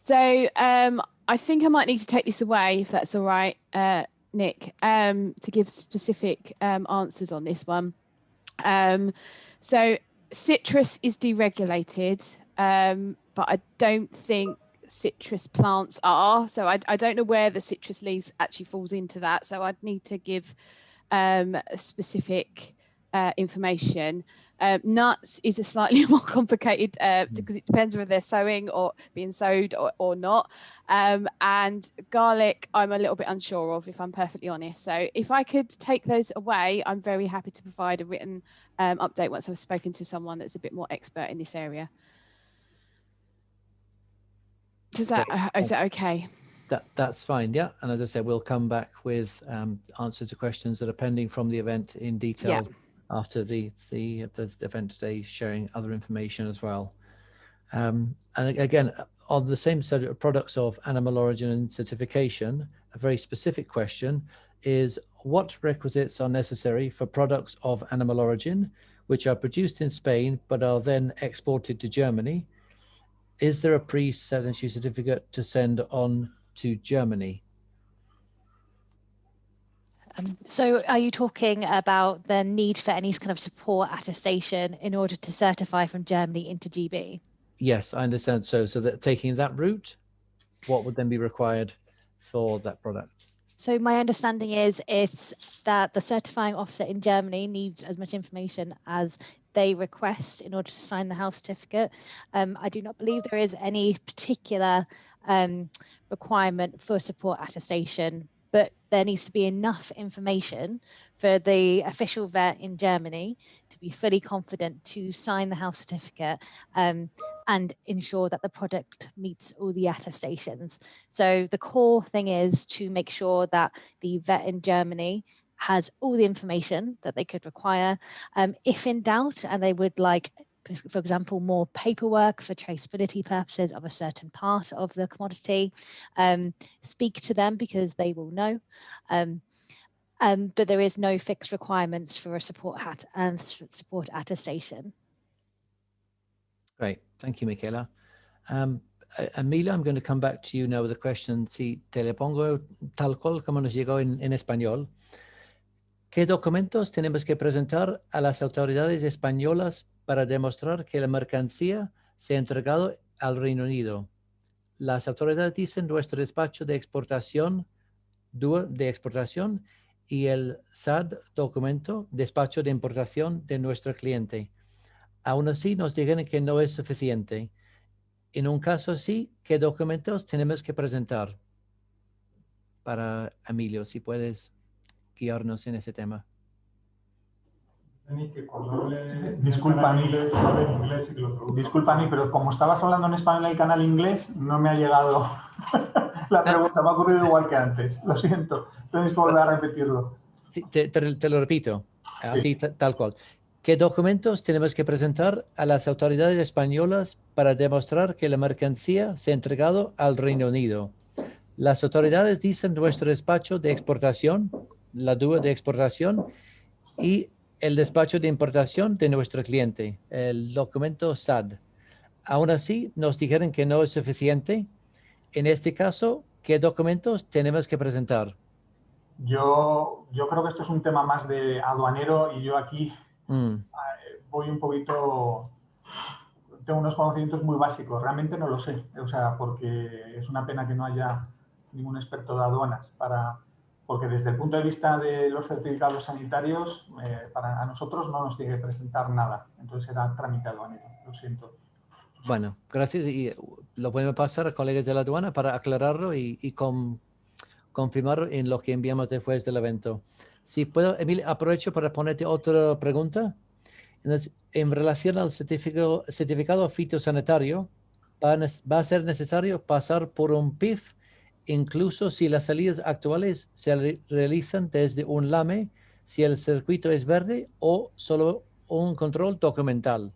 So I think I might need to take this away, if that's all right, Nick, to give specific answers on this one. So citrus is deregulated, but I don't think citrus plants are. So I don't know where the citrus leaves actually falls into that. So I'd need to give specific information. Nuts is a slightly more complicated because it depends whether they're sowing or being sowed or not. And garlic, I'm a little bit unsure of, if I'm perfectly honest. So if I could take those away, I'm very happy to provide a written update once I've spoken to someone that's a bit more expert in this area. Is that okay? That's fine, yeah. And as I said, we'll come back with answers to questions that are pending from the event in detail after the event today, sharing other information as well. And again, on the same subject of products of animal origin and certification, a very specific question is, what requisites are necessary for products of animal origin which are produced in Spain but are then exported to Germany? Is there a pre-sanitary certificate to send on to Germany? So are you talking about the need for any kind of support attestation in order to certify from Germany into GB? Yes, I understand. So that taking that route, what would then be required for that product? So my understanding is that the certifying officer in Germany needs as much information as they request in order to sign the health certificate. I do not believe there is any particular requirement for support attestation, but there needs to be enough information for the official vet in Germany to be fully confident to sign the health certificate and ensure that the product meets all the attestations. So the core thing is to make sure that the vet in Germany has all the information that they could require. If in doubt, and they would like, for example, more paperwork for traceability purposes of a certain part of the commodity, speak to them because they will know. But there is no fixed requirements for a support attestation. Great, thank you, Michaela. Emilia, I'm going to come back to you now with a question. Si te le pongo tal cual como nos llegó en español. ¿Qué documentos tenemos que presentar a las autoridades españolas para demostrar que la mercancía se ha entregado al Reino Unido? Las autoridades dicen nuestro despacho de exportación y el SAD documento, despacho de importación de nuestro cliente. Aún así nos dijeron que no es suficiente. En un caso así, ¿qué documentos tenemos que presentar? Para Emilio, si puedes guiarnos en ese tema. Disculpa, pero como estabas hablando en español en el canal inglés, no me ha llegado la pregunta, me ha ocurrido igual que antes. Lo siento, tenéis que volver a repetirlo. Sí, te lo repito, así tal cual. ¿Qué documentos tenemos que presentar a las autoridades españolas para demostrar que la mercancía se ha entregado al Reino Unido? Las autoridades dicen nuestro despacho de exportación, la DUA de exportación y el despacho de importación de nuestro cliente, el documento SAD. Aún así, nos dijeron que no es suficiente. En este caso, ¿qué documentos tenemos que presentar? Yo creo que esto es un tema más de aduanero y yo aquí Voy un poquito... Tengo unos conocimientos muy básicos, realmente no lo sé, o sea, porque es una pena que no haya ningún experto de aduanas porque desde el punto de vista de los certificados sanitarios, a nosotros no nos tiene que presentar nada, entonces era trámite aduanero, lo siento. Bueno, gracias y lo podemos pasar a colegas de la aduana para aclararlo y confirmar en lo que enviamos después del evento. Si puedo, Emilio, aprovecho para ponerte otra pregunta. Entonces, en relación al certificado fitosanitario, va a ser necesario pasar por un PIF, incluso si las salidas actuales se realizan desde un LAME, si el circuito es verde o solo un control documental.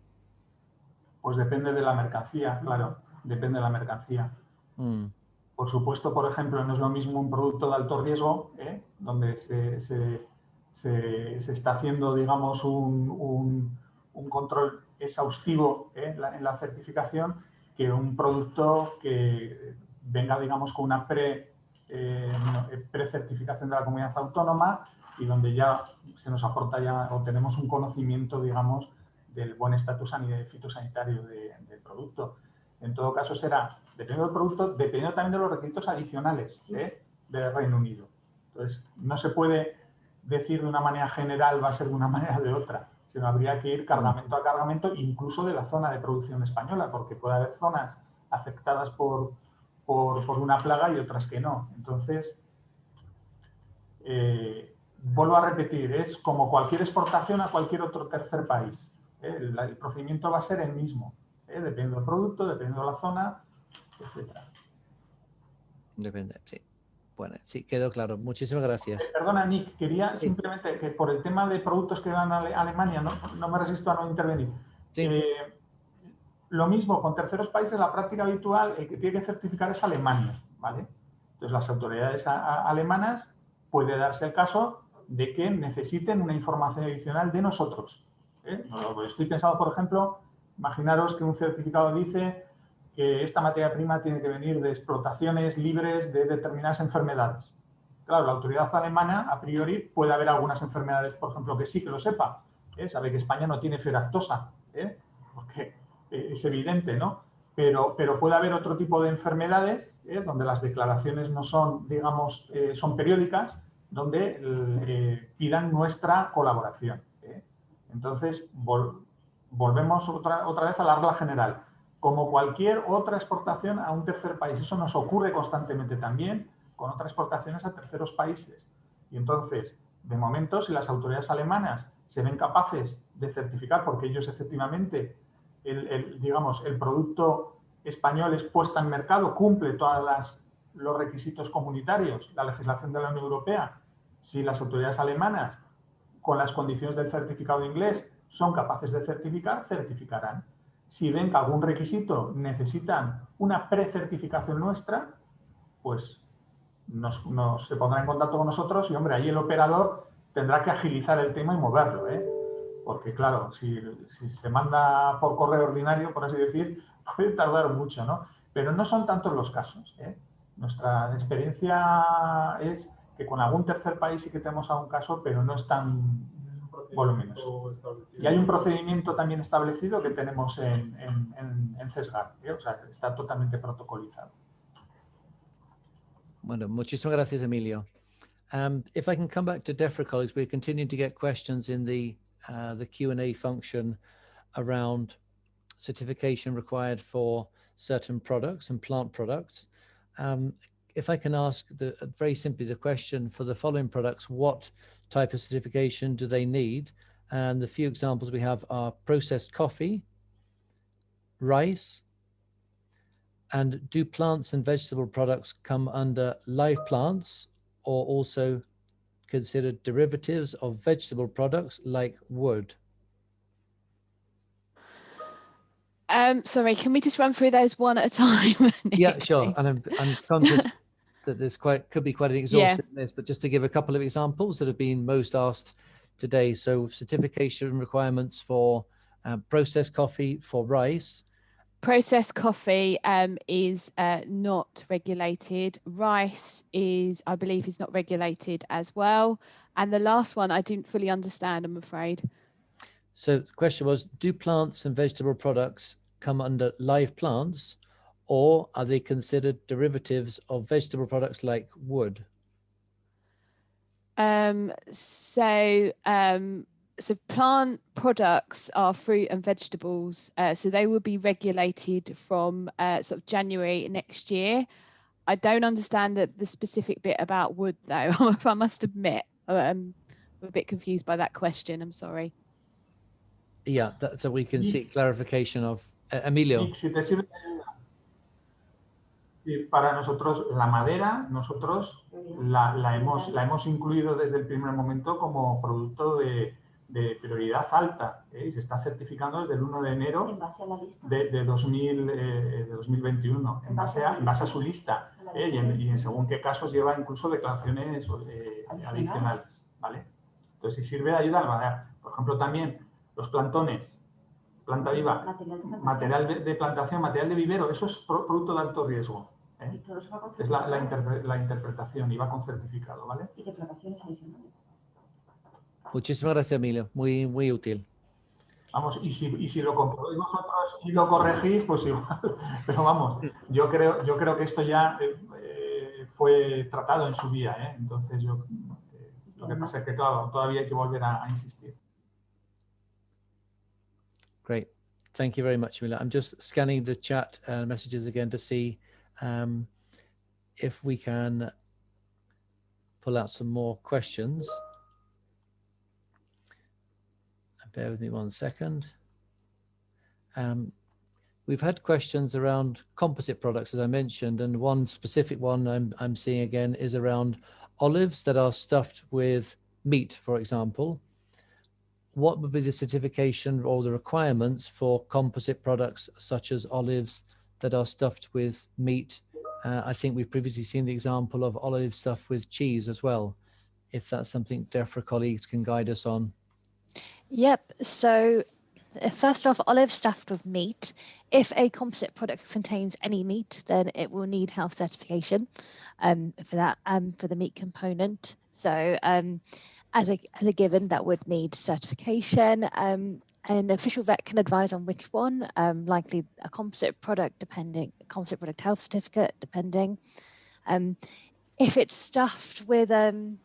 Pues depende de la mercancía, claro, depende de la mercancía. Por supuesto, por ejemplo, no es lo mismo un producto de alto riesgo, donde se está haciendo, digamos, un control exhaustivo en la certificación, que un producto que venga, digamos, con una pre-certificación de la comunidad autónoma y donde ya se nos aporta ya o tenemos un conocimiento, digamos, del buen estatus fitosanitario del producto. En todo caso será, dependiendo del producto, dependiendo también de los requisitos adicionales del Reino Unido. Entonces, no se puede decir de una manera general, va a ser de una manera o de otra, sino habría que ir cargamento a cargamento, incluso de la zona de producción española, porque puede haber zonas afectadas por una plaga y otras que no. Entonces, vuelvo a repetir, es como cualquier exportación a cualquier otro tercer país. El procedimiento va a ser el mismo, dependiendo del producto, dependiendo de la zona, etc. Depende, sí. Bueno, sí, quedó claro. Muchísimas gracias. Perdona, Nick, quería simplemente que por el tema de productos que van a Alemania, no me resisto a no intervenir. Sí. Lo mismo, con terceros países, la práctica habitual, el que tiene que certificar es Alemania, ¿vale? Entonces, las autoridades alemanas puede darse el caso de que necesiten una información adicional de nosotros. Estoy pensando, por ejemplo, imaginaros que un certificado dice que esta materia prima tiene que venir de explotaciones libres de determinadas enfermedades. Claro, la autoridad alemana, a priori, puede haber algunas enfermedades, por ejemplo, que sí que lo sepa. Sabe que España no tiene fiebre aftosa, porque es evidente, ¿no? Pero puede haber otro tipo de enfermedades donde las declaraciones no son, digamos, son periódicas, donde pidan nuestra colaboración. Entonces, volvemos otra vez a la regla general. Como cualquier otra exportación a un tercer país, eso nos ocurre constantemente también con otras exportaciones a terceros países. Y entonces, de momento, si las autoridades alemanas se ven capaces de certificar, porque ellos efectivamente, digamos, el producto español es puesto en mercado, cumple todos los requisitos comunitarios, la legislación de la Unión Europea, si las autoridades alemanas, con las condiciones del certificado inglés, son capaces de certificar, certificarán. Si ven que algún requisito necesitan una precertificación nuestra, pues se pondrá en contacto con nosotros y, hombre, ahí el operador tendrá que agilizar el tema y moverlo, porque, claro, si se manda por correo ordinario, por así decir, puede tardar mucho, ¿no? Pero no son tantos los casos, Nuestra experiencia es que con algún tercer país sí que tenemos algún caso, pero no es tan voluminoso. Y hay un procedimiento también establecido que tenemos en CESGAR, o sea, está totalmente protocolizado. Bueno, muchísimas gracias, Emilio. If I can come back to DEFRA colleagues, we're continuing to get questions in the Q&A function around certification required for certain products and plant products. If I can ask very simply the question for the following products, what type of certification do they need? And the few examples we have are processed coffee, rice, and do plants and vegetable products come under live plants or also considered derivatives of vegetable products like wood? Sorry, can we just run through those one at a time? Nick, yeah, sure. please? And I'm conscious that there's could be quite an exhaustive list, but just to give a couple of examples that have been most asked today. So certification requirements for processed coffee, for rice. Processed coffee is not regulated. Rice is, I believe, is not regulated as well. And the last one I didn't fully understand, I'm afraid. So the question was, do plants and vegetable products come under live plants, or are they considered derivatives of vegetable products like wood? So plant products are fruit and vegetables, so they will be regulated from sort of January next year. I don't understand the specific bit about wood, though. I must admit, I'm a bit confused by that question. I'm sorry. Yeah, so we can seek clarification of Emilio. Si te sirve, para nosotros la madera, nosotros la hemos incluido desde el primer momento como producto de prioridad alta, y se está certificando desde el 1 de enero de 2021, en base a su lista, y en según qué casos lleva incluso declaraciones adicionales, ¿vale? Entonces, si sirve de ayuda a la madera. Por ejemplo, también los plantones, planta viva, material de plantación, material de vivero, eso es producto de alto riesgo. Es la interpretación y va con certificado, ¿vale? Y declaraciones adicionales. Muchísimas gracias, Emilio. Muy, muy útil. Vamos, y si lo comprobáis vosotros y lo corregís, pues igual. Pero vamos, yo creo que esto ya fue tratado en su día, ¿eh? Entonces, lo que pasa es que, claro, todavía hay que volver a insistir. Great. Thank you very much, Emilio. I'm just scanning the chat messages again to see if we can pull out some more questions. Bear with me 1 second. We've had questions around composite products, as I mentioned, and one specific one I'm seeing again is around olives that are stuffed with meat, for example. What would be the certification or the requirements for composite products such as olives that are stuffed with meat? I think we've previously seen the example of olives stuffed with cheese as well, if that's something DEFRA colleagues can guide us on. Yep, so first off, olives stuffed with meat. If a composite product contains any meat, then it will need health certification for that, for the meat component. So as a given, that would need certification. An official vet can advise on which one, likely a composite product, composite product health certificate, depending. If it's stuffed with, what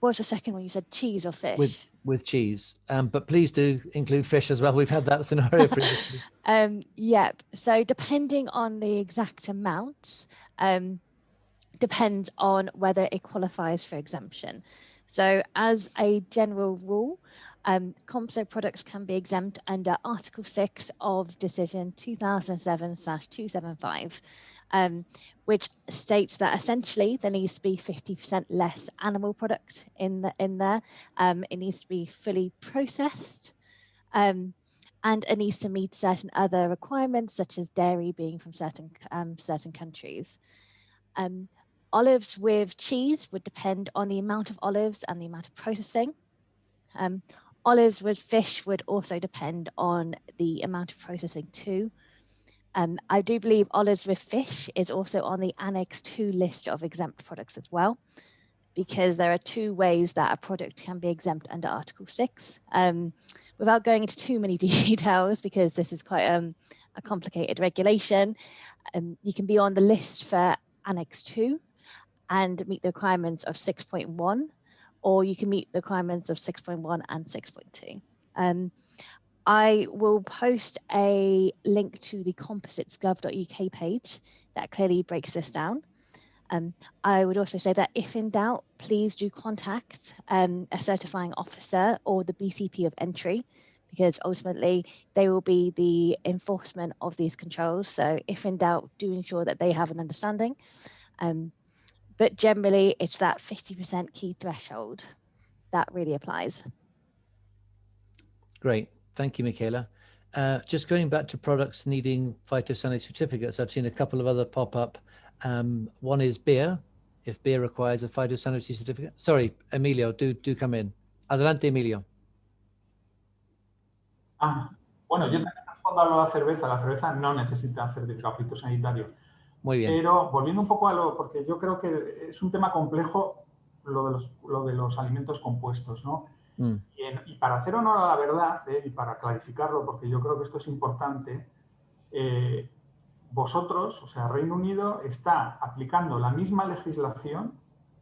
was the second one? You said cheese or fish? With cheese, but please do include fish as well. We've had that scenario previously. Yep. So depending on the exact amounts, depends on whether it qualifies for exemption. So as a general rule, composite products can be exempt under Article 6 of Decision 2007/275, which states that essentially there needs to be 50% less animal product in there. It needs to be fully processed, and it needs to meet certain other requirements, such as dairy being from certain countries. Olives with cheese would depend on the amount of olives and the amount of processing. Olives with fish would also depend on the amount of processing too. I do believe olives with fish is also on the Annex 2 list of exempt products as well, because there are two ways that a product can be exempt under Article 6. Without going into too many details, because this is quite a complicated regulation, you can be on the list for Annex 2 and meet the requirements of 6.1, or you can meet the requirements of 6.1 and 6.2. I will post a link to the composites.gov.uk page that clearly breaks this down. I would also say that if in doubt, please do contact a certifying officer or the BCP of entry, because ultimately they will be the enforcement of these controls. So if in doubt, do ensure that they have an understanding. But generally, it's that 50% key threshold that really applies. Great. Thank you, Michaela. Just going back to products needing phytosanitary certificates, I've seen a couple of other pop up. One is beer, if beer requires a phytosanitary certificate. Sorry, Emilio, do come in. Adelante, Emilio. Bueno, yo también respondo a lo de la cerveza. La cerveza no necesita certificado fitosanitario. Muy bien. Pero volviendo un poco a porque yo creo que es un tema complejo lo de los alimentos compuestos, ¿no? Y para hacer honor a la verdad, y para clarificarlo, porque yo creo que esto es importante, vosotros, o sea, Reino Unido, está aplicando la misma legislación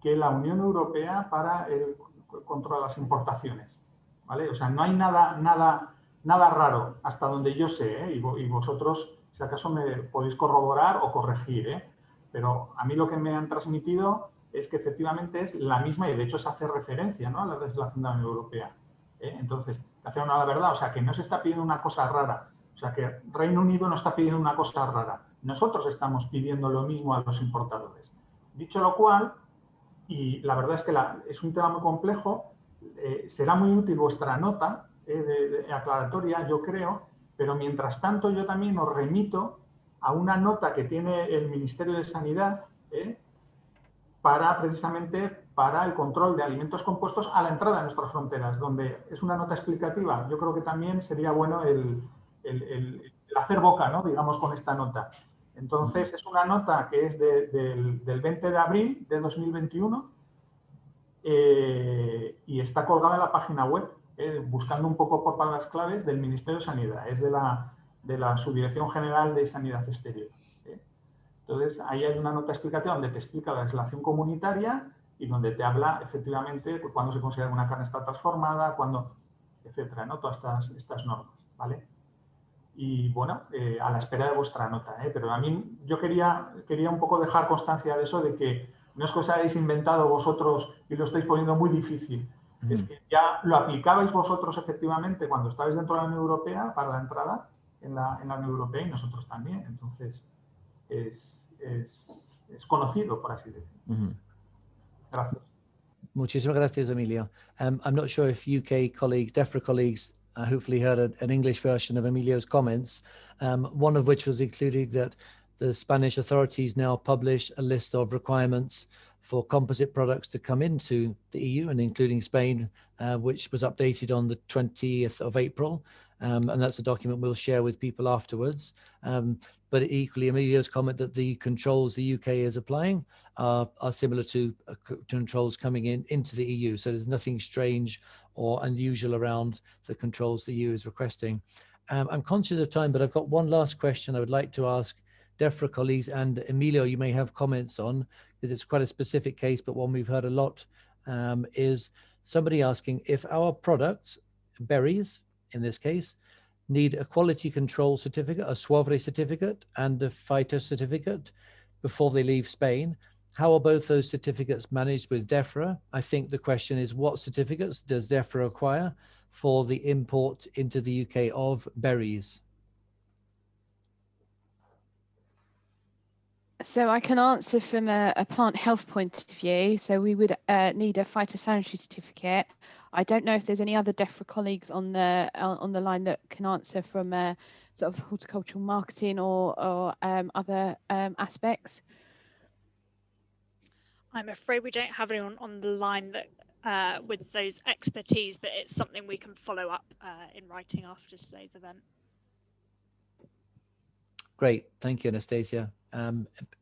que la Unión Europea para el control de las importaciones, ¿vale? O sea, no hay nada raro hasta donde yo sé, y vosotros, si acaso, me podéis corroborar o corregir, pero a mí lo que me han transmitido es que efectivamente es la misma y de hecho se hace referencia, ¿no?, a la legislación de la Unión Europea. Entonces, hacer honor a la verdad, o sea, que no se está pidiendo una cosa rara, o sea, que Reino Unido no está pidiendo una cosa rara. Nosotros estamos pidiendo lo mismo a los importadores. Dicho lo cual, y la verdad es que es un tema muy complejo, será muy útil vuestra nota de aclaratoria, yo creo, pero mientras tanto yo también os remito a una nota que tiene el Ministerio de Sanidad precisamente para el control de alimentos compuestos a la entrada de nuestras fronteras, donde es una nota explicativa. Yo creo que también sería bueno el hacer boca, ¿no?, digamos, con esta nota. Entonces, es una nota que es del 20 de abril de 2021 y está colgada en la página web, buscando un poco por palabras claves del Ministerio de Sanidad. Es de la Subdirección General de Sanidad Exterior. Entonces, ahí hay una nota explicativa donde te explica la legislación comunitaria y donde te habla, efectivamente, pues, cuándo se considera que una carne está transformada, cuándo, etcétera, ¿no? Todas estas normas, ¿vale? Y, bueno, a la espera de vuestra nota, pero a mí yo quería un poco dejar constancia de eso, de que no es que os hayáis inventado vosotros y lo estáis poniendo muy difícil. Es que ya lo aplicabais vosotros efectivamente cuando estabais dentro de la Unión Europea para la entrada en la Unión Europea y nosotros también. Entonces, es conocido, por así decirlo. Gracias. Muchísimas gracias, Emilio. I'm not sure if UK colleagues, DEFRA colleagues, hopefully heard an English version of Emilio's comments, one of which was including that the Spanish authorities now publish a list of requirements for composite products to come into the EU, and including Spain, which was updated on the 20th of April. And that's a document we'll share with people afterwards. But equally, Emilio's comment that the controls the UK is applying are similar to controls coming into the EU. So there's nothing strange or unusual around the controls the EU is requesting. I'm conscious of time, but I've got one last question I would like to ask DEFRA colleagues, and Emilio, you may have comments on, because it's quite a specific case, but one we've heard a lot, is somebody asking if our products, berries in this case, need a quality control certificate, a sobre certificate, and a phyto certificate before they leave Spain. How are both those certificates managed with DEFRA? I think the question is, what certificates does DEFRA require for the import into the UK of berries? So I can answer from a plant health point of view. So we would need a phytosanitary certificate. I don't know if there's any other DEFRA colleagues on the line that can answer from sort of horticultural marketing or other aspects. I'm afraid we don't have anyone on the line that with those expertise, but it's something we can follow up in writing after today's event. Great, thank you, Anastasia.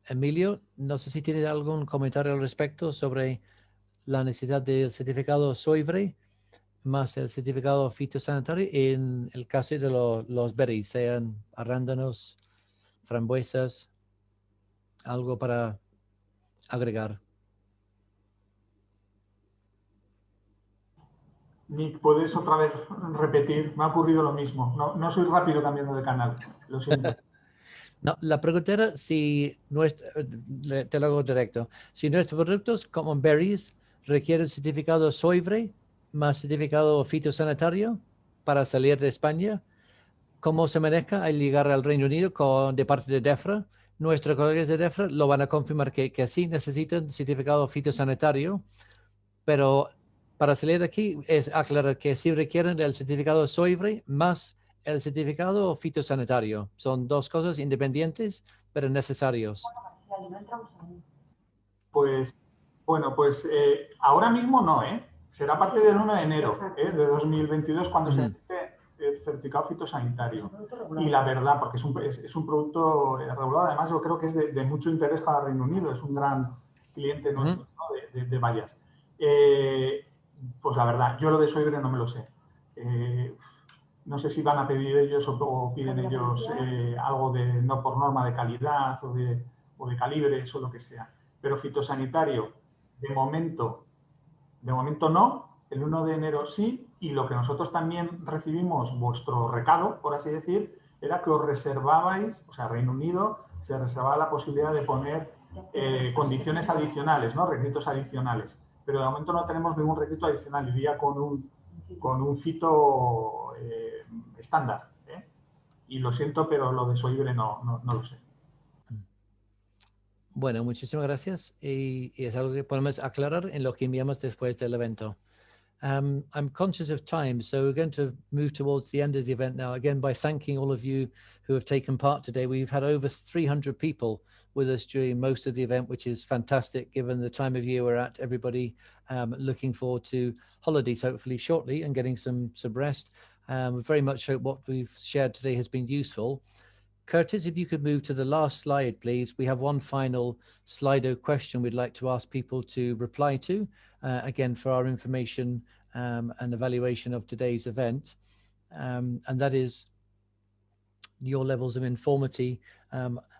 Emilio, no sé si tienes algún comentario al respecto sobre la necesidad del certificado sobre más el certificado fitosanitario en el caso de los berries, sean arándanos, frambuesas, algo para agregar. Nick, ¿puedes otra vez repetir? Me ha ocurrido lo mismo. No soy rápido cambiando de canal, lo siento. No, la pregunta era si te lo hago directo. Si nuestros productos como berries requieren certificado sobre más certificado fitosanitario para salir de España, ¿cómo se maneja al llegar al Reino Unido de parte de DEFRA? Nuestros colegas de DEFRA lo van a confirmar que sí necesitan certificado fitosanitario, pero para salir de aquí es aclarar que sí requieren el certificado sobre más el certificado fitosanitario. Son dos cosas independientes, pero necesarios. Pues, bueno, ahora mismo no, Será a partir del 1 de enero de 2022 cuando se necesite el certificado fitosanitario. Y la verdad, porque es un producto regulado, además yo creo que es de mucho interés para el Reino Unido, es un gran cliente nuestro, ¿no? de varias. Pues la verdad, yo lo de sobre no me lo sé. No sé si van a pedir ellos o piden ellos algo de, no por norma de calidad o de calibres o lo que sea. Pero fitosanitario, de momento no, el 1 de enero sí, y lo que nosotros también recibimos, vuestro recado, por así decir, era que os reservabais, o sea, Reino Unido se reservaba la posibilidad de poner condiciones adicionales, ¿no? Requisitos adicionales. Pero de momento no tenemos ningún requisito adicional, iría con un fito estándar. Y lo siento, pero lo de sobre no lo sé. Bueno, muchísimas gracias. Y es algo que podemos aclarar en lo que enviamos después del evento. I'm conscious of time, so we're going to move towards the end of the event now, again, by thanking all of you who have taken part today. We've had over 300 people with us during most of the event, which is fantastic, given the time of year we're at. Everybody looking forward to holidays, hopefully shortly, and getting some rest. We very much hope what we've shared today has been useful. Curtis, if you could move to the last slide, please. We have one final Slido question we'd like to ask people to reply to, again, for our information and evaluation of today's event. And that is your levels of informity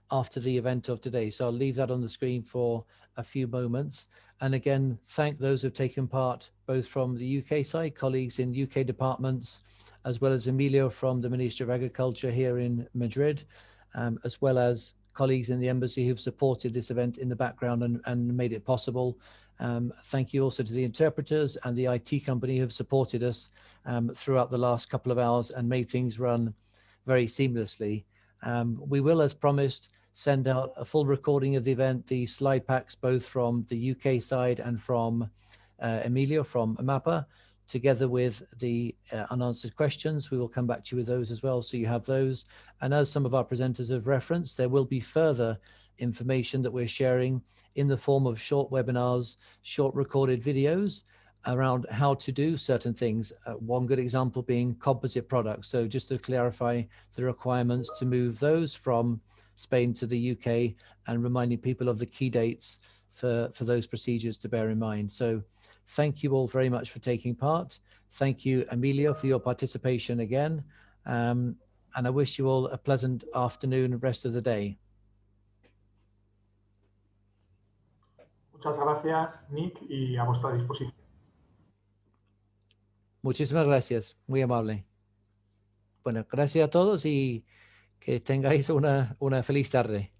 after the event of today. So I'll leave that on the screen for a few moments. And again, thank those who've taken part, both from the UK side, colleagues in UK departments, as well as Emilio from the Ministry of Agriculture here in Madrid, as well as colleagues in the embassy who've supported this event in the background and made it possible. Thank you also to the interpreters and the IT company who've supported us throughout the last couple of hours and made things run very seamlessly. We will, as promised, send out a full recording of the event, the slide packs, both from the UK side and from Emilio from MAPA, together with the unanswered questions. We will come back to you with those as well, so you have those. And as some of our presenters have referenced, there will be further information that we're sharing in the form of short webinars, short recorded videos around how to do certain things. One good example being composite products. So just to clarify the requirements to move those from Spain to the UK and reminding people of the key dates for those procedures to bear in mind. So thank you all very much for taking part. Thank you, Emilio, for your participation again. And I wish you all a pleasant afternoon and rest of the day. Muchas gracias, Nick, y a vuestra disposición. Muchísimas gracias, muy amable. Bueno, gracias a todos y que tengáis una feliz tarde.